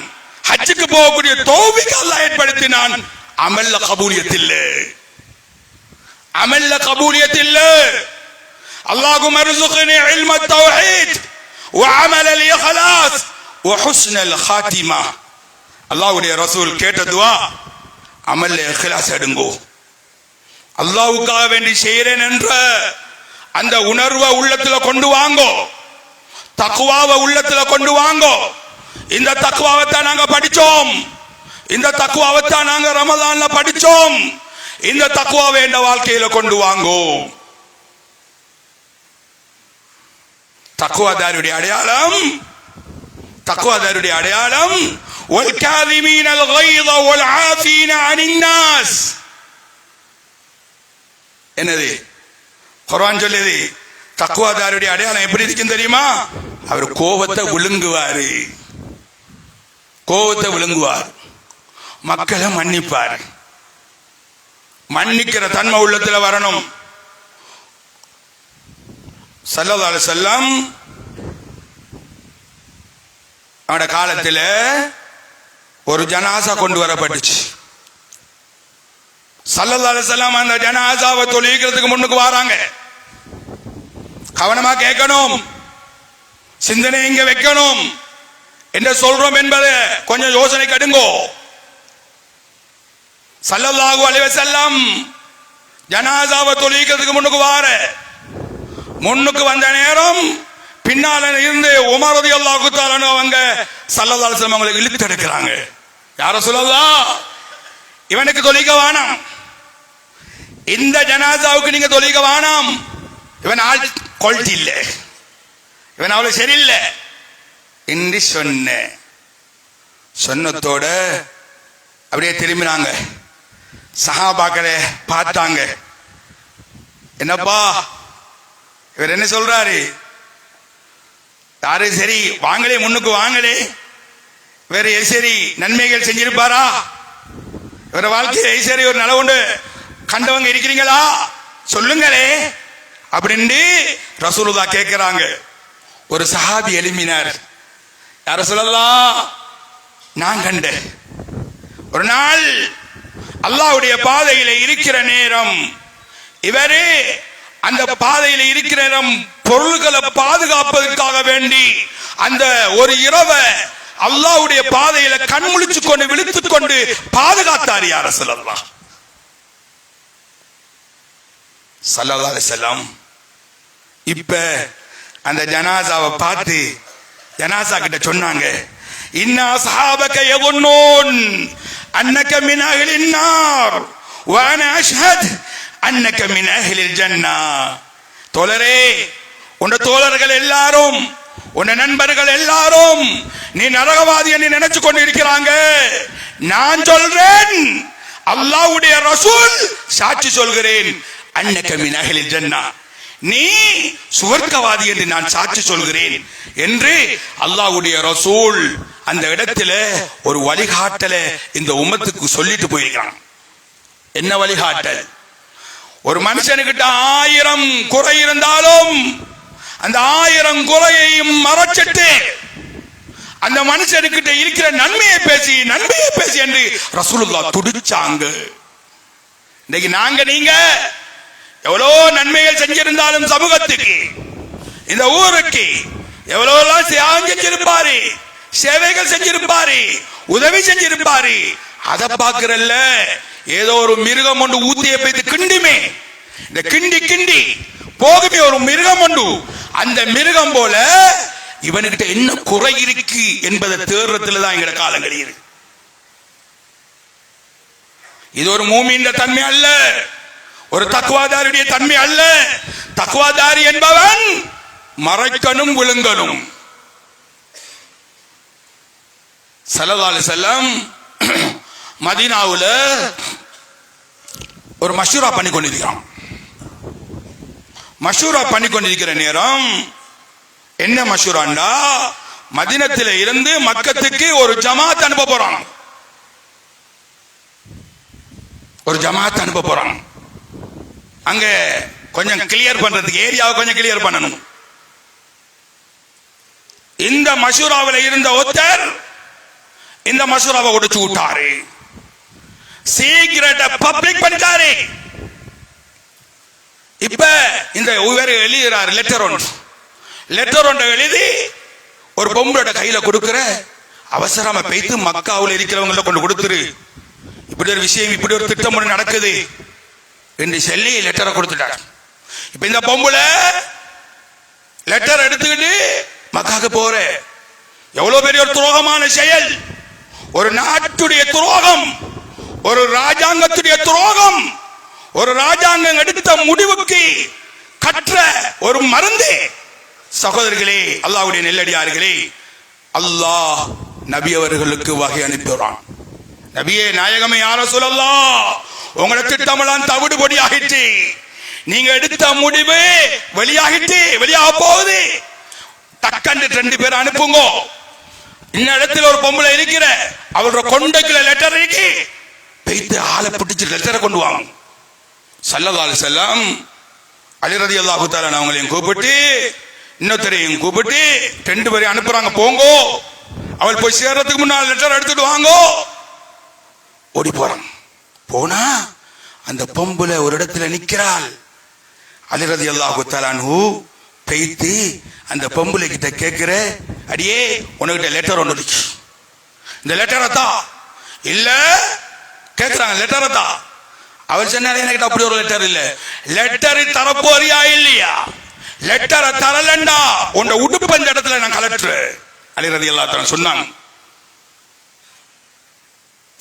ஹஜ்ஜுக்கு போகக்கூடிய தௌஃபீக் அல்லாஹ் ஏற்படுத்தினான். அமல்ல கபூலியத் இல்ல. அமல்ல கபூலியத் இல்ல. அல்லாஹும்ம ர்ஸுக்னி இல்ம தௌஹீத் வ அமல் அல் இக்லாஸ் வ ஹுஸ்ன அல் ஹாத்திமா. அல்லாஹ்வுடைய ரசூல் கேட்ட துஆ, அமல்ல இக்லாஸ் எடுங்கோ. அல்லாஹ்வுக்காக வேண்டி செய்றேன் என்ற அந்த உணர்வை உள்ளத்துல கொண்டு வாங்கோ. தக்வாவை உள்ளத்துல கொண்டு வாங்கோ. இந்த தக்வாவை தான் நாங்க படிச்சோம். இந்த தக்வாவை தான் நாங்க ரமலான்ல படிச்சோம். இந்த தக்வாவை என்ற வாழ்க்கையில கொண்டு வாங்கோ. தக்வாதாருடைய அடையாளம், தக்வாதாருடைய அடையாளம் வல் காதிமீன அல் கைத வல் ஆஃபீன அனின் நாஸ். என்னது குர்ஆன் சொல்லுது? தக்வாதாருடைய அடையாளம் எப்படி இருக்குன்னு தெரியுமா? அவர் கோபத்தை விழுங்குவாரு, கோபத்தை விழுங்குவார், மக்களை மன்னிப்பார். மன்னிக்கிற தன்மை உள்ளத்துல வரணும். ஸல்லல்லாஹு அலைஹி வஸல்லம் அவட காலத்துல ஒரு ஜனாசா கொண்டு வரப்பட்டுச்சு. ஸல்லல்லாஹு அலைஹி வஸல்லம் அந்த ஜனாசாவை தொழுகிறதுக்கு முன்னுக்கு வராங்க. கவனமா கேட்கணும், சிந்தனை இங்க வைக்கணும். என்ன சொல்றோம் என்பதை கொஞ்சம் யோசனை கடுங்கோ. ஸல்லல்லாஹு அலைஹி வஸல்லம் ஜனாசாவை தொழுகிறதுக்கு முன்னுக்கு வந்த நேரம் பின்னால இருந்து உமர் ரலியல்லாஹு தஆலா அவங்க ஸல்லல்லாஹு அலைஹி வஸல்லம் அவங்களை இழுத்து எடுக்கிறாங்க. யா ரசூலல்லாஹ், இவனுக்கு தொழுக வேணாம், இந்த ஜனாசாவுக்கு நீங்க தொழுக வேணாம், இவன் ஆள் குவாலிட்டி இல்லை, இவன் அவ்வளவு சரியில்லை என்று சொன்னதோட அப்படியே திரும்பினாங்க. சஹாபாக்களை பார்த்தாங்க. என்னப்பா இவர் என்ன சொல்றாரு? யாரு சரி வாங்களே, முன்னுக்கு வாங்களே, வேற சரி நன்மைகள் செஞ்சிருப்பாரா? இவர வாழ்க்கையை சரி ஒரு நல உண்டு கண்டவங்க இருக்கிறீங்களா? சொல்லுங்களே அப்படின்னு ரசூலுல்லாஹ் கேட்கிறாங்க. ஒரு சஹாபி எழுப்பினார். யா ரசூலல்லாஹ், நான் கண்டேன் ஒரு நாள் அல்லாஹ்வுடைய பாதையில இருக்கிற நேரம், இவரே அந்த பாதையில இருக்கிற நேரம் பொருள்களை பாதுகாப்பதற்காக வேண்டி அந்த ஒரு இரவை அல்லாஹ்வுடைய பாதையில கண்முழிச்சு கொண்டு விழித்துக் கொண்டு பாதுகாத்தார். யா ரசூலல்லாஹ் ஸல்லல்லாஹு அலைஹி வஸல்லம் இப்ப அந்த ஜனாசாவை பார்த்து ஜனாசா கிட்ட சொன்னாங்க, இன்னா அஸ்ஹாபக யظنون அன்னக மின் அஹ்லின் நார் வ அனா அஷ்ஹது அன்னக மின் அஹ்லில் ஜன்னah. தோழரே, உன் தோழர்கள் எல்லாரும், உன் நண்பர்கள் எல்லாரும் நீ நரகவாதி என்று நினைச்சு கொண்டு இருக்கிறாங்க. நான் சொல்றேன், அல்லாஹ்வுடைய ரசூல் சாட்சி சொல்கிறேன், அன்னக மின் அஹ்லில் ஜன்னah, நீ சுவர்க்கவாதி என்று நான் சாட்சி சொல்கிறேன் என்று அல்லாஹ்வுடைய ரசூல் அந்த இடத்துல ஒரு வழிகாட்டல இந்த உம்மத்துக்கு சொல்லிட்டு போயிருக்கான். என்ன வழிகாட்டல்? ஒரு மனுஷனுக்கிட்ட 1000 குறை இருந்தாலும் அந்த 1000 குறையையும் மறைச்சிட்டு அந்த மனுஷனுக்கிட்ட இருக்கிற நன்மையை பேசி என்று ரசூலுல்லாஹ் துடிச்சாங்க. இன்னைக்கு நீங்க எவ்வளோ நன்மைகள் செஞ்சிருந்தாலும் சமூகத்துக்கு, இந்த ஊருக்கு எவ்வளவு தியாகம் செஞ்சிருப்பாரு, சேவைகள் செஞ்சிருப்பாரு, உதவி செஞ்சிருப்பாரு. அதை பார்க்கிறல்ல, ஏதோ ஒரு மிருகம் ஒன்று ஊத்திய போய் கிண்டுமே, இந்த கிண்டி போகுமே ஒரு மிருகம் ஒன்று, அந்த மிருகம் போல இவனுக்கிட்ட என்ன குறை இருக்கு என்பதை தேடுறதுல தான் எங்கட காலம் கழியுது. இது ஒரு மூமின் தன்மை அல்ல, ஒரு தக்வாதாரியுடைய தன்மை அல்ல. தக்வாதாரி என்பவன் மறைக்கணும் விழுங்கணும். ஸல்லல்லாஹு அலைஹி வஸல்லம் மதீனாவுல ஒரு மஷூரா பண்ணி கொண்டிருக்கிற நேரம் என்ன மஷூராண்டா, மதீனத்தில இருந்து மக்கத்துக்கு ஒரு ஜமாத் அனுப்ப போறான். அங்க கொஞ்சம் கிளியர் பண்றதுக்கு, ஏரியாவை கொஞ்சம் கிளியர் பண்ணணும். இந்த மஷூராவில் இருந்த ஒருத்தர் இந்த மஷூராவை ஒடிச்சு விட்டாரு, சீக்கிரட்டை பப்ளிக் பண்ணிட்டாரு. இப்ப இந்த எழுதுறாரு லெட்டர் ஒன்று எழுதி ஒரு பொம்பளோட கையில கொடுக்கிற, அவசரமா பெய்து மக்காவில் இருக்கிறவங்கள கொண்டு கொடுத்துரு, இப்படி ஒரு விஷயம், இப்படி ஒரு திட்டம் ஒன்று நடக்குது என்று சொல்லி லெட்டரை கொடுத்துட்டார். இப்ப இந்த பொம்பளை லெட்டர் எடுத்துக்கிட்டு மக்காவுக்கு போற, எவ்வளவு பெரிய ஒரு துரோகமான செயல், ஒரு நாட்டுடைய துரோகம், ஒரு ராஜாங்கத்துடைய துரோகம், ஒரு ராஜாங்கம் எடுத்த முடிவுக்கு கற்ற ஒரு மருந்து. சகோதரர்களே, அல்லாஹ்வுடைய நெல்லடியார்களே, அல்லாஹ் நபி அவர்களுக்கு வகை அனுப்புகிறான். நபியே நாயகமே யா ரசூலல்லாஹ், உங்களோட திட்டமெல்லாம் தவிடுபொடி ஆகிட்டு, நீங்க எடுத்த முடிவு வெளியாக போகுது, டக்கண்டு 2 பேர் அனுப்புங்க. இந்த இடத்துல ஒரு பொம்பளை இருக்கிற, அவரோட கொண்டைக்குள்ள லெட்டர் இருக்கு, பெய்து ஆளை பிடிச்சு லெட்டரை கொண்டு வாங்க. ஸல்லல்லாஹு அலைஹி வஸல்லம் அலி ரலியல்லாஹு தஆலா அவங்களையும் கூப்பிட்டு இன்னொருத்தரையும் கூப்பிட்டு 2 பேரையும் அனுப்புறாங்க. போங்கோ, அவள் போய் சேர்றதுக்கு முன்னால் லெட்டர் எடுத்துட்டு வாங்கோ. ஓடி போறான். போனா அந்த பொம்பளை ஒரு இடத்துல நிக்கிறாள். அலி ரலியல்லாஹு தஆலா அன்ஹு பெய்து அந்த பொம்பளை கிட்ட கேட்கிற, அடியே உனக்கிட்ட லெட்டர் ஒன்று இருக்கு, இந்த லெட்டரை தான் இல்ல கேட்கிறாங்க, லெட்டரை தான். அவள் சொன்னாலே என்கிட்ட அப்படி ஒரு லெட்டர் இல்ல, லெட்டரை தரப்போறியா இல்லையா, லெட்டரை தரலண்டா உன்னை உடுப்பு அந்த இடத்துல நான் கலட்டுறேன் அலி ரலியல்லாஹு தஆலா சொன்னாங்க.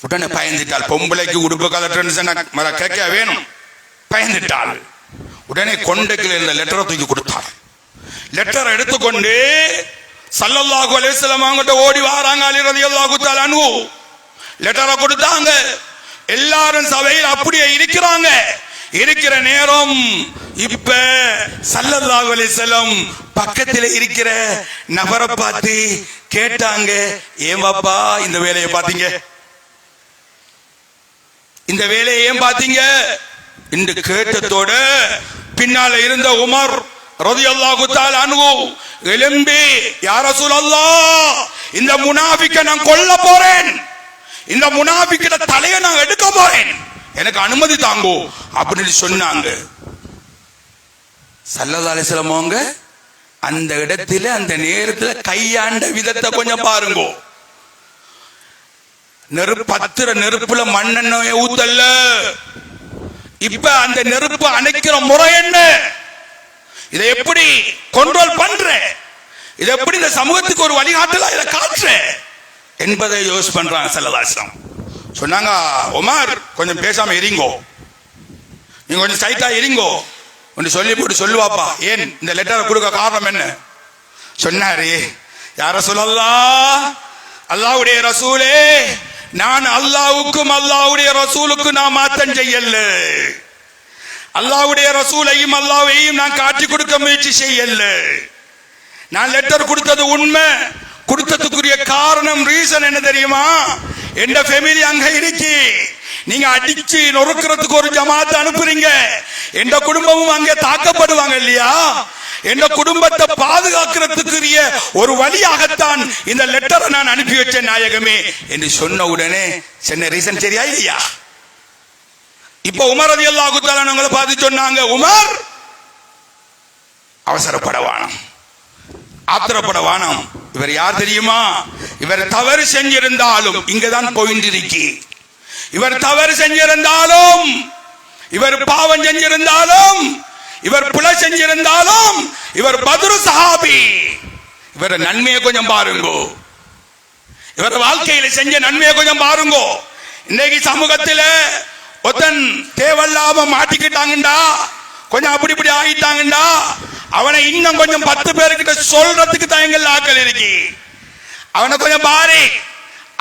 உடனே பயந்துட்டாள். பொம்பளைக்கு உடுப்பு கலட்டுறேன்னு சொன்னா கேட்க வேணும், பயந்துட்டாள். உடனே கொண்டைக்குள்ள இருந்த லெட்டரை தூக்கி கொடுத்தாள். லெட்டரை எடுத்துக்கொண்டு ஸல்லல்லாஹு அலைஹி வஸல்லம் அவங்ககிட்ட ஓடி வராங்க. அலி ரலியல்லாஹு தஆலா அன்ஹு லெட்டரை கொடுத்தாங்க. எல்லாரும் சபையில் அப்படியே இருக்கிற நேரம் இப்ப ஸல்லல்லாஹு அலைஹி வஸல்லம் பக்கத்தில் இருக்கிற நபரை பார்த்து கேட்டாங்க, ஏன் பாப்பா இந்த வேலையை பார்த்தீங்க, இந்த வேலையை ஏன் பார்த்தீங்க என்று கேட்டதோட பின்னால இருந்த உமர் ரலியல்லாஹு தஆலா அன்ஹு எழும்பி, யா ரசூலல்லாஹ், இந்த முனாஃபிக்கை நான் கொல்ல போறேன், இந்த முனாஃபிக்கோட தலையை நான் எடுக்க போறேன், எனக்கு அனுமதி தாங்கோ அப்படின்னு சொன்னாங்க. ஸல்லல்லாஹு அலைஹி வஸல்லம் அவங்க அந்த இடத்துல அந்த நேரத்தில் கையாண்ட விதத்தை கொஞ்சம் பாருங்க. பத்திர நெருப்புல மண்ணெண்ணெய் ஊத்தல்ல, இப்ப அந்த நெருப்பு அணைக்கிற முறை என்ன, இதை எப்படி கண்ட்ரோல் பண்ற, இதை எப்படி இந்த சமூகத்துக்கு ஒரு வழிகாட்டலா இதை காட்டுற என்பதை யோசிச்சு பண்றாங்க. ஸல்லல்லாஹு அலைஹி வஸல்லம் சொன்னாங்க, உமர் கொஞ்சம் பேசாம இருங்கோ, நீங்க கொஞ்சம் சைட்டா இருங்கோ ஒன்று சொல்லி போட்டு சொல்லுவாப்பா, ஏன் இந்த லெட்டரை கொடுக்க காரணம் என்ன சொன்னாரு. யா ரசூலல்லாஹ், அல்லாஹ்வுடைய ரசூலே, நான் அல்லாஹ்வுக்கும் அல்லாஹ்வுடைய ரசூலுக்கும் நான் மாத்தம் செய்யல, அல்லாஹ்வுடைய ரசூலையும் அல்லாஹ்வையும் நான் காட்டி கொடுக்க முயற்சி செய்யல. நான் லெட்டர் கொடுத்தது உண்மை. கொடுத்ததுக்குரிய காரணம் ரீசன் என்ன தெரியுமா? எந்த ஃபேமிலி அங்க இருக்கு, நீங்க அடிச்சு நொறுக்கிறதுக்கு ஒரு ஜமாத் அனுப்புறீங்க, எந்த குடும்பமும் அங்கே தாக்கப்படுவாங்க இல்லையா? எந்த குடும்பத்தை பாதுகாக்கிறதுக்குரிய ஒரு வழியாகத்தான் இந்த லெட்டரை நான் அனுப்பி வச்சேன் நாயகமே என்று சொன்ன உடனே சொன்ன ரீசன் சரியா இல்லையா? இப்ப உமர் ரலியல்லாஹு தஆலா அவங்களை பார்த்து சொன்னாங்க, உமர் அவசரப்படவானம், ஆத்திரப்படவானம். இவர் யார் தெரியுமா? இவர் தவறு செஞ்சிருந்தாலும் இங்கதான் போயின்றிருக்கி, இவர் தவறு செஞ்சிருந்தாலும், இவர் பாவம் செஞ்சிருந்தாலும், இவர் பிழை செஞ்சிருந்தாலும், இவர் பத்ரு சஹாபி. இவர நன்மையை கொஞ்சம் பாருங்கோ, இவர் வாழ்க்கையில செஞ்ச நன்மையை கொஞ்சம் பாருங்கோ. இன்னைக்கு சமூகத்தில் ஒருத்தன் தேவையில்லாம மாட்டிக்கிட்டாங்கண்டா, கொஞ்சம் அப்படி இப்படி ஆகிட்டாங்கண்டா, அவனை இன்னும் கொஞ்சம் 10 பேருக்கிட்ட சொல்றதுக்கு தயங்கல் ஆக்கள் இருக்கு. அவனை கொஞ்சம் பாரு,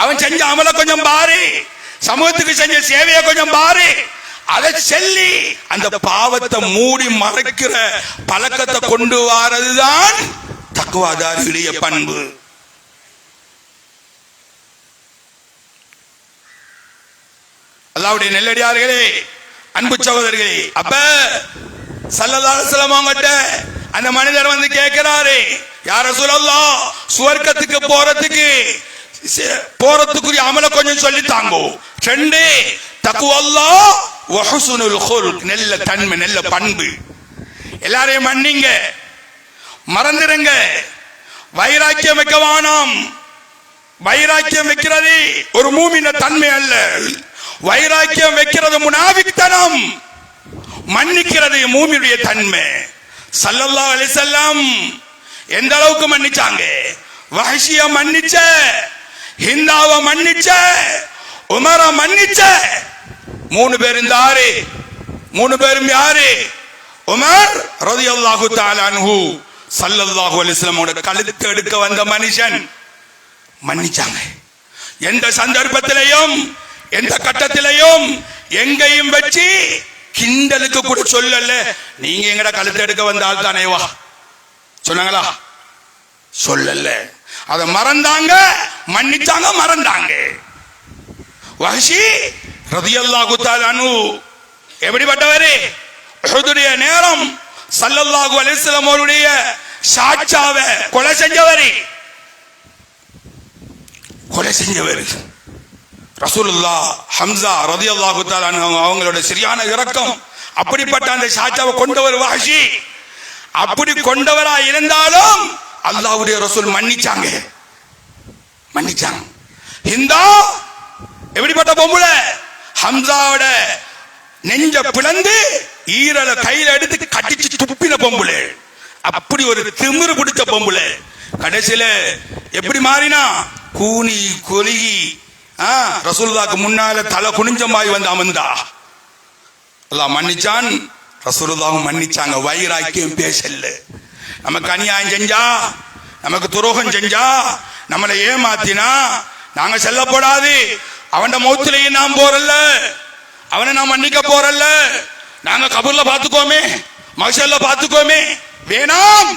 அவன் செஞ்ச அமலை கொஞ்சம் பாரு, சமூகத்துக்கு செஞ்ச சேவையை கொஞ்சம் பாரு. அதை சொல்லி அந்த பாவத்தை மூடி மறைக்கிற பழக்கத்தை கொண்டு வரதுதான் தக்வாதாரியுடைய பண்பு. அல்லாஹ்வுடைய நெல்லடியார்களே, அன்பு சகோதரர்களே, அப்ப ஸல்லல்லாஹு அலைஹி வஸல்லம் அவங்கட்ட அந்த மனிதர் வந்து கேட்கிறாரு, யா ரசூலல்லாஹ், சுவர்க்கத்துக்கு போறதுக்குரிய அமலை கொஞ்சம் சொல்லி தாங்கோ. 2 தக்வல்லாஹ் வ ஹுஸ்னுல் குல்க், நல்ல தன்மை, நல்ல பண்பு. எல்லாரையும் மன்னிங்க, மறந்துடுங்க, வைராக்கியம் வைக்க வேணாம். வைராக்கியம் வைக்கிறது ஒரு மூமின தன்மை அல்ல. வைராக்கியம் வைக்கிறது முனாஃபிக்தனம், மன்னிக்கிறது மூமினுடைய தன்மை. ஸல்லல்லாஹு அலைஹி வஸல்லம் எந்த அளவுக்கு மன்னிச்சாங்க? வஹ்ஷிய மன்னிச்ச, ஹிந்தாவ மன்னிச்ச, உமர மன்னிச்ச. 3 பேர் இந்த 3 பேரும் யாரு? உமர் ரலியல்லாஹு தஆலா அன்ஹு, ஸல்லல்லாஹு அலைஹி வஸல்லம் கழுத்து எடுக்க வந்த மனுஷன் மன்னிச்சாங்க. எந்த சந்தர்ப்பத்திலையும், எந்த கட்டத்திலையும், எங்கேயும் வச்சு கிண்டலுக்கு கூட சொல்லல, நீங்க எங்கட கழுத்து எடுக்க வந்த ஆள் தானே வா சொன்னாங்களா? சொல்லல. அத மறந்தாங்க, மன்னிச்சாங்க, மறந்தாங்க. வஹ்ஷி ரலியல்லாஹு தஆலா அன்ஹு எப்படிப்பட்டவரே? உஹுதுடைய நேரம் ஸல்லல்லாஹு அலைஹி வஸல்லம் அவருடைய சாட்சாவை கொலை செஞ்சவர் ரசூலுல்லாஹ். ஹம்ஸா ரலியல்லாஹு தஆலா அன்ஹு அவங்களோட சரியான இரக்கம். அப்படிப்பட்ட அந்த சாட்சாவை கொண்டவர் வஹ்ஷி. அப்படி கொண்டவரா இருந்தாலும் அல்லாஹ்வுடைய ரசூல் மன்னிச்சாங்க. ஹிந்தா எப்படிப்பட்ட பொம்பளை? ஹம்ஸாவோட நெஞ்ச பிளந்து ஈரலை கையில எடுத்து கட்டிச்சு துப்பின பொம்பளை. அப்படி ஒரு திமிரு பிடிச்ச பொம்பளை. கடைசியில எப்படி மாறினா? கூனி கொலுகி ரசூலுல்லாஹ்க்கு முன்னால தலை குனிஞ்சமாய் வந்து அமர்ந்தா. அல்லாஹ் மன்னிச்சான், ரசூலுல்லாஹ் மன்னிச்சாங்க. வைராக்கியம் பேசல. நமக்கு அநியாயம் செஞ்சா, நமக்கு துரோகம் செஞ்சா, நம்மளை ஏமாத்தினா நாங்க செல்லப்படாது. அவன் மௌத்திலையும் நாம் போறல்ல, அவனை நாம் மன்னிக்க போறல்ல. நாங்க கபூர்ல பாத்துக்கோமே, மஹ்ஷர்ல பாத்துக்கோமே, வேணாம்.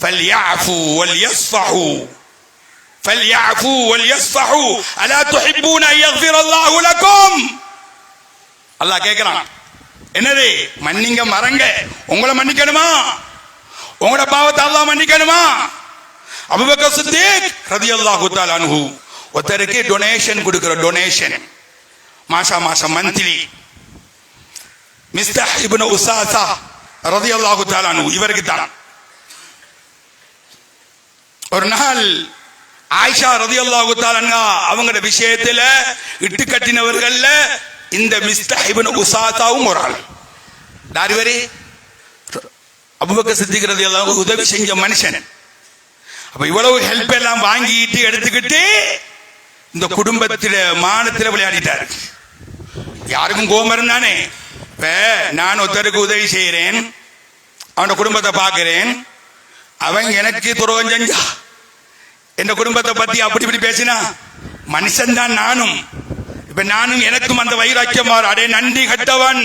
فليعفوا وليصفحوا فليعفوا وليصفحوا الا تحبون ان يغفر الله لكم. அல்லாஹ் கேக்குறான், என்னது? மன்னிங்க, மறங்க. உங்களை மன்னிக்கணுமா? உங்களோட பாவத்தை அல்லாஹ் மன்னிக்கணுமா? அபூபக்கர் சித்திக் ரலியல்லாஹு தஆலா அன்ஹு ஒருத்தருக்கு டொனேஷன் கொடுக்கிற, டொனேஷன் மாசம் மந்த்லி. மிஸ்தஹ் இப்னு உஸாஸா ரலியல்லாஹு தஆலா அன்ஹு இவருக்கு தான். ஒரு நாள் ஆயிஷா ரலியல்லாஹு தஆலா அன்ஹா அவங்களோட விஷயத்துல இட்டு கட்டினவர்கள்ல இந்த மிஸ்தஹ் இப்னு உஸாஸாவும் ஒரு ஆள். தாரிவரி அபூபக்கர் சித்திக் ரலியல்லாஹு அன்ஹு உதவி செஞ்ச மனுஷன். அப்ப இவ்வளவு ஹெல்ப் எல்லாம் வாங்கிட்டு எடுத்துக்கிட்டு இந்த குடும்பத்தில மானத்தில விளையாடிட்டாரு. யாருக்கும் கோபம் இருந்தானே. நான் ஒருத்தருக்கு உதவி செய்யறேன், அவனோட குடும்பத்தை பார்க்கிறேன், அவன் எனக்கு துரோகம் செஞ்சா, என் குடும்பத்தை பத்தி அப்படி இப்படி பேசினா, மனுஷன் தான் நானும். இப்ப நானும் எனக்கும் அந்த வைராக்கியம் மாறு. அடே நன்றி கட்டவன்,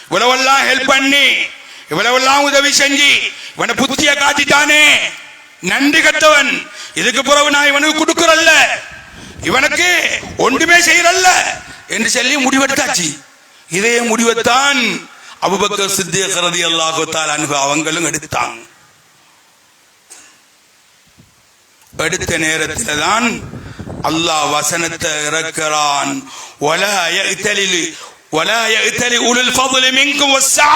இவ்வளவெல்லாம் ஹெல்ப் பண்ணி இவ்வளவெல்லாம் உதவி செஞ்சு இவனை புத்திய காட்டிட்டானே, நன்றி கட்டவன். இதுக்கு பிறகு நான் இவனுக்கு கொடுக்கறல்ல, இவனுக்கு ஒன்றுமே செய்யறல்ல என்று சொல்லி முடிவெடுத்தாச்சு. இதே முடிவைத்தான் அபூபக்கர் சித்திக் ரலியல்லாஹு தஆலா அன்ஹு அவங்களும் எடுத்தாங்க. எடுத்த நேரத்தில் தான் அல்லாஹ் வசனத்தை இறக்கிறான். வலா யஅ்தலி உலுல் ஃபضل மின்கும் வஸ்ஸஆ.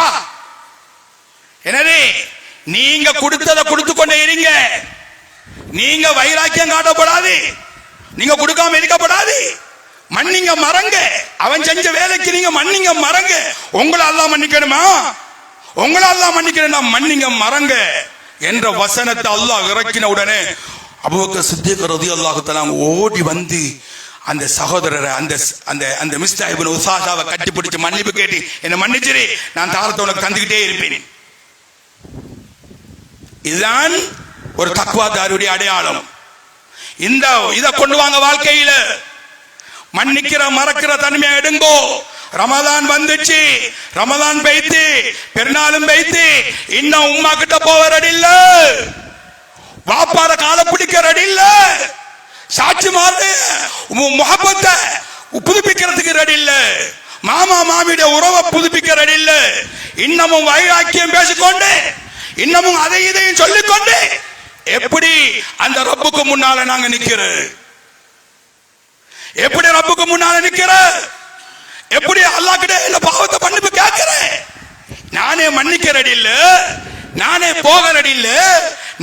எனவே நீங்க கொடுத்ததை கொடுத்து கொண்டே இருங்க, நீங்க வைராக்கியம் காட்டப்படாது, நீங்க கொடுக்காம இருக்கப்படாது. மன்னிங்க மறங்க, அவன் செஞ்ச வேலைக்கு நீங்க மன்னிங்க மறங்க. உங்களை அல்லாஹ் மன்னிக்கணுமா? உங்களை அல்லாஹ் மன்னிக்கணும், மன்னிங்க மறங்க என்ற வசனத்தை அல்லாஹ் இறக்கின உடனே அபூபக்கர் சித்திக் ரலியல்லாஹு தஆலா ஓடி வந்து அந்த சகோதரரை அந்த அந்த அந்த மிஸ்டர் இப்னு உஸாஸாவை கட்டிப்பிடிச்சு மன்னிப்பு கேட்டு, என்ன மன்னிச்சிரு, நான் தாரத்தை உனக்கு தந்துகிட்டே இருப்பேன். இதுதான் ஒரு தக்வாதாரியுடைய அடையாளம். இந்த இதை கொண்டு வாங்க வாழ்க்கையில. மன்னிக்கிற மறக்கிற தன்மையை எடுங்கோ. ரமதான் வந்துச்சு, ரமதான் பெய்த்து, பெருநாளும் பெய்த்து, இன்னும் உம்மா கிட்ட போக ரெடி இல்ல, வாப்பாட காலை பிடிக்க ரெடி இல்ல, சாட்சி மாறு முகப்பத்தை புதுப்பிக்கிறதுக்கு ரெடி இல்ல, மாமா மாமியுடைய உறவை புதுப்பிக்க ரெடி இல்ல, இன்னமும் வைராக்கியம் பேசிக்கொண்டு, இன்னமும் அதை இதையும் சொல்லிக்கொண்டு எப்படி அந்த ரப்புக்கு முன்னால நாங்க நிக்கிறோம்? எப்படி ரப்புக்கு முன்னால நிக்கிறோம்? எப்படி அல்லாஹ் கிட்ட இந்த பாவத்தை மன்னிப்பு கேட்கிறேன்? நானே மன்னிக்க ரெடி இல்ல, நானே போக ரெடி இல்ல,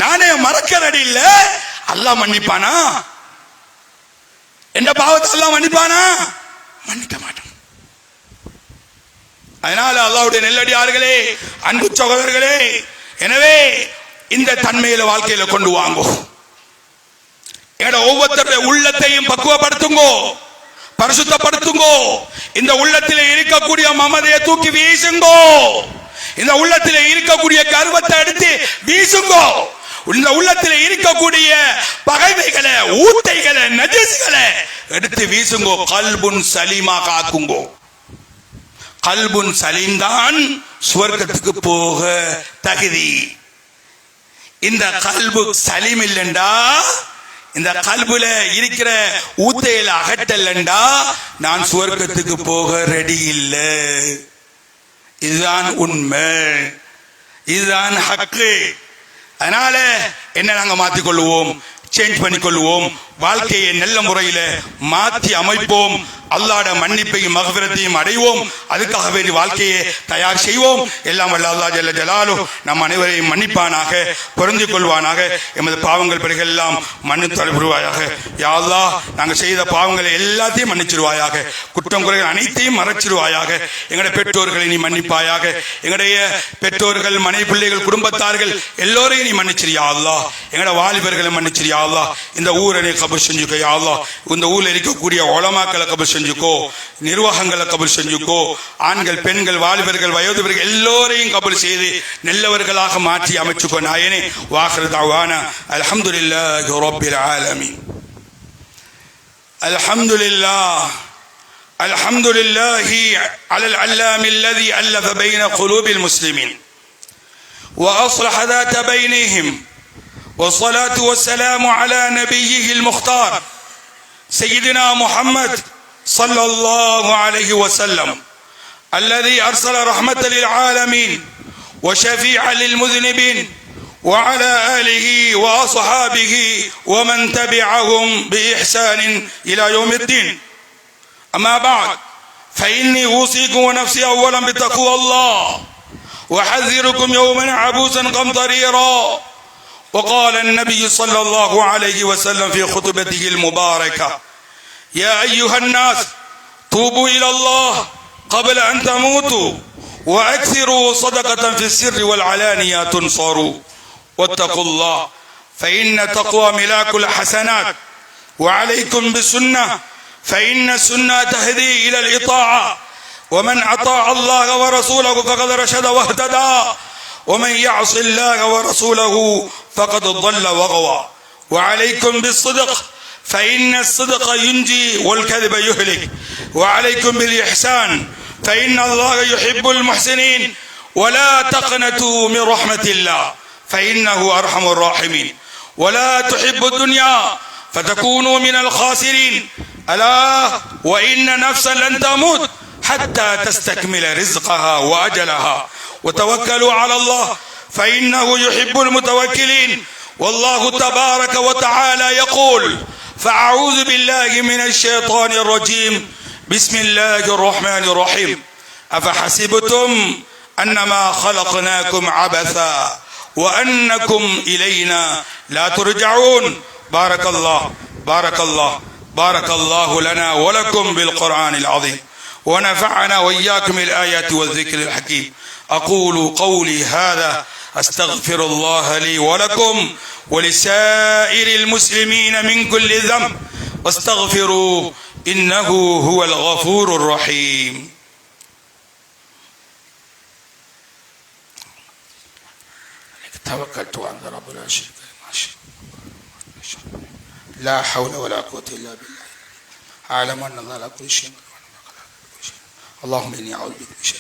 நானே மறக்க ரெடி இல்ல, அல்லாஹ் மன்னிப்பானா? எந்த பாவத்தை அல்லாஹ் மன்னிப்பானா? மன்னிக்க மாட்டான். அதனால அல்லாஹ்வுடைய நெல்லடியார்களே, அன்பு சகோதரர்களே, எனவே இந்த தன்மையில வாழ்க்கையில கொண்டு வாங்கோ. ஒவ்வொருத்தருடைய உள்ளத்தையும் பக்குவப்படுத்துங்கோ, பரிசுத்தப்படுத்துங்கோ. இந்த உள்ளத்திலே இருக்கக்கூடிய மமதையை தூக்கி வீசுங்கோ. இந்த உள்ளத்திலே இருக்கக்கூடிய கர்வத்தை எடுத்து வீசுங்கோ. இந்த உள்ளத்திலே இருக்கக்கூடிய பகைமைகளை, ஊத்தைகளை, நஜீஸ்களை எடுத்து வீசுங்கோ. கல்புன் சலீமா காக்குங்கோ. கல்புன் சலீம் தான் சுவர்க்கத்துக்கு போக தகுதி. இந்த கல்பு சலீம் இல்லைண்டா, இந்த கல்புல இருக்கிற ஊத்தையில அகற்றலண்டா நான் சுவர்க்கத்துக்கு போக ரெடி இல்லை. இதுதான் உண்மை, இதுதான் ஹக்கு. அதனால என்ன நாங்க மாற்றிக்கொள்வோம், சேஞ்ச் பண்ணிக்கொள்வோம், வாழ்க்கையை நல்ல முறையில மாற்றி அமைப்போம், அல்லாஹ்ட மன்னிப்பையும் மகஃபிரத்தையும் அடைவோம். அதுக்காக வேண்டி வாழ்க்கையை தயார் செய்வோம். எல்லாம் வல்ல அல்லாஹ் ஜல்ல ஜலாலுஹு நம் அனைவரையும் மன்னிப்பானாக, பொருந்திக் கொள்வானாக. எமது பாவங்கள் பிறகு எல்லாம் மன்னித்தல் புரிவாயாக. யா அல்லாஹ், நாங்கள் செய்த பாவங்களை எல்லாத்தையும் மன்னிச்சிருவாயாக, குற்றம் குறைகள் அனைத்தையும் மறைச்சிருவாயாக. எங்களுடைய பெற்றோர்களை நீ மன்னிப்பாயாக, எங்களுடைய பெற்றோர்கள், மனைவி, பிள்ளைகள், குடும்பத்தார்கள் எல்லோரையும் நீ மன்னிச்சிரு யா அல்லாஹ். எங்களோட வாலிபர்களை மன்னிச்சிரு யா அல்லாஹ். இந்த ஊரை நீ கபூல் செஞ்சுக்கோ யா அல்லாஹ். இந்த ஊர்ல இருக்கக்கூடிய உலமாக்களை கபூல் செஞ்சுக்கோ, நிர்வாகங்களை கபூல் செஞ்சுக்கோ. ஆண்கள், பெண்கள், வாலிபர்கள், வயோதிபர்கள் எல்லோரையும் கபூல் செய்து நல்லவர்களாக மாற்றி அமைச்சுக்கோ நாயனே. வாஹிரு தஅவானா அல்ஹம்துலில்லாஹி ரப்பில் ஆலமீன். அல்ஹம்துலில்லாஹ் அல்ஹம்துலில்லாஹி அலல் அல்லாம் அல்லதி அல்லஃப பைன குலூபில் முஸ்லிமீன் وأصلح ذات بينهم والصلاة والسلام على نبيه المختار سيدنا محمد صلى الله عليه وسلم الذي أرسل رحمة للعالمين وشفيعا للمذنبين وعلى آله وأصحابه ومن تبعهم بإحسان إلى يوم الدين. أما بعد فإني أوصيكم ونفسي أولا بتقوى الله وحذركم يوما عبوسا قمطريرا. وقال النبي صلى الله عليه وسلم في خطبته المباركة: يا أيها الناس توبوا إلى الله قبل أن تموتوا وأكثروا صدقة في السر والعلانية تنصروا واتقوا الله فإن التقوى ملاك الحسنات وعليكم بالسنة فإن السنة تهدي إلى الإطاعة ومن أطاع الله ورسوله فقد رشد واهتدى ومن يعص الله ورسوله فقد ضل وغوى. وعليكم بالصدق فإن الصدق ينجي والكذب يهلك. وعليكم بالإحسان فإن الله يحب المحسنين. ولا تقنطوا من رحمة الله فإنه أرحم الراحمين. ولا تحبوا الدنيا فتكونوا من الخاسرين. ألا وإن نفسا لن تموت حتى تستكمل رزقها وأجلها. وتوكلوا على الله فإنه يحب المتوكلين. والله تبارك وتعالى يقول: فأعوذ بالله من الشيطان الرجيم بسم الله الرحمن الرحيم أفحسبتم أنما خلقناكم عبثا وأنكم إلينا لا ترجعون. بارك الله بارك الله بارك الله لنا ولكم بالقرآن العظيم ونفعنا وإياكم الآيات والذكر الحكيم. أقول قولي هذا أستغفر الله لي ولكم ولسائر المسلمين من كل ذنب واستغفروه إنه هو الغفور الرحيم. توكلت على رب لا شريك له لا حول ولا قوة إلا بالله أعلم أن الله على كل شيء. اللهم إني أعوذ بك من شر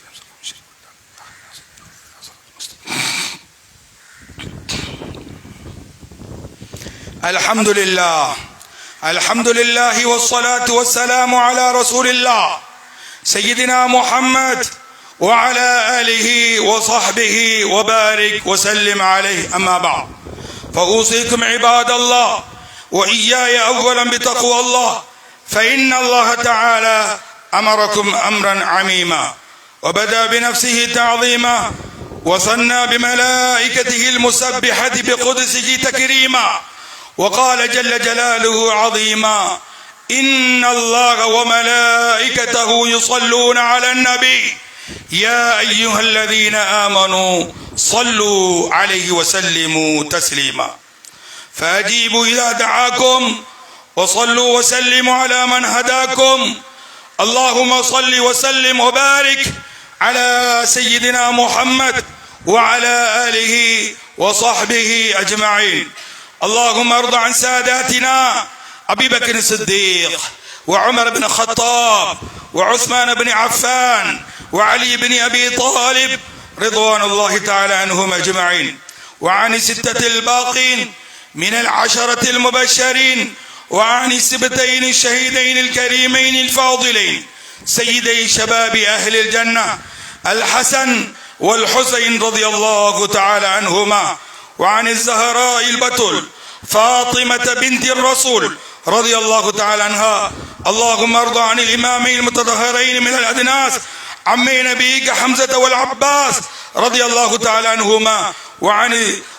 الحمد لله الحمد لله والصلاة والسلام على رسول الله سيدنا محمد وعلى آله وصحبه وبارك وسلم عليه. أما بعد فأوصيكم عباد الله وإياي أولا بتقوى الله فإن الله تعالى أمركم أمرا عميما وبدأ بنفسه تعظيما وثنى بملائكته المسبحة بقدسه تكريما وقال جل جلاله عظيما: إن الله وملائكته يصلون على النبي يا أيها الذين آمنوا صلوا عليه وسلموا تسليما. فأجيبوا إذا دعاكم وصلوا وسلموا على من هداكم. اللهم صل وسلم وبارك على سيدنا محمد وعلى آله وصحبه أجمعين. اللهم ارض عن ساداتنا أبي بكر الصديق وعمر بن الخطاب وعثمان بن عفان وعلي بن أبي طالب رضوان الله تعالى عنهم أجمعين، وعن الستة الباقين من العشرة المبشرين، وعن السبتين الشهيدين الكريمين الفاضلين سيدي شباب أهل الجنة الحسن والحسين رضي الله تعالى عنهما، وعن الزهراء البتول فاطمة بنت الرسول رضي الله تعالى عنها. اللهم ارض عن الإمامين المتطهرين من الأدناس عمي نبيك حمزة والعباس رضي الله تعالى عنهما،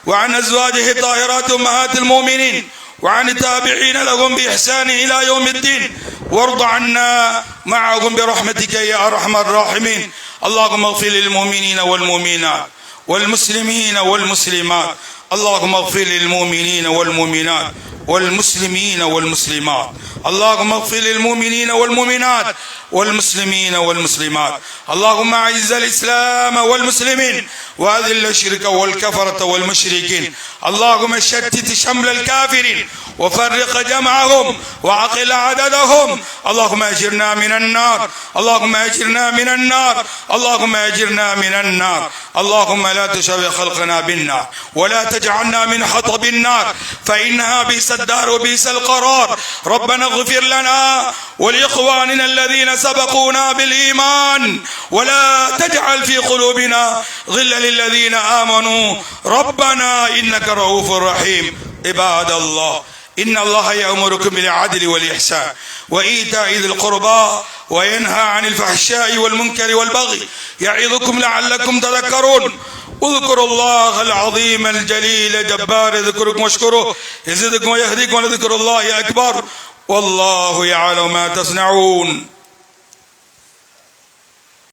وعن أزواجه الطاهرات أمهات المؤمنين، وعن التابعين لهم بإحسان إلى يوم الدين، وارض عنا معهم برحمتك يا أرحم الراحمين. اللهم اغفر للمؤمنين والمؤمنات والمسلمين والمسلمات. اللهم اغفر للمؤمنين والمؤمنات والمسلمين والمسلمات. اللهم اغفر للمؤمنين والمؤمنات والمسلمين والمسلمات. اللهم اعز الإسلام والمسلمين وأذل الشرك والكفرة والمشركين. اللهم شتت شمل الكافرين وفرق جمعهم وعقل عددهم. اللهم اجرنا من النار، اللهم اجرنا من النار، اللهم اجرنا من النار. اللهم لا تشوي خلقنا بالنار ولا تجعلنا من حطب النار فإنها بئس الدار وبئس القرار. ربنا اغفر لنا ولإخواننا الذين سبقونا بالإيمان ولا تجعل في قلوبنا غلا للذين آمنوا ربنا إنك رؤوف رحيم. عباد الله، إن الله يأمركم بالعدل والإحسان وإيتاء ذي القربى وينهى عن الفحشاء والمنكر والبغي يعظكم لعلكم تذكرون. اذكروا الله العظيم الجليل الجبار يذكركم واشكروه يزدكم ويهديكم ولذكر الله أكبر والله يعلم ما تصنعون.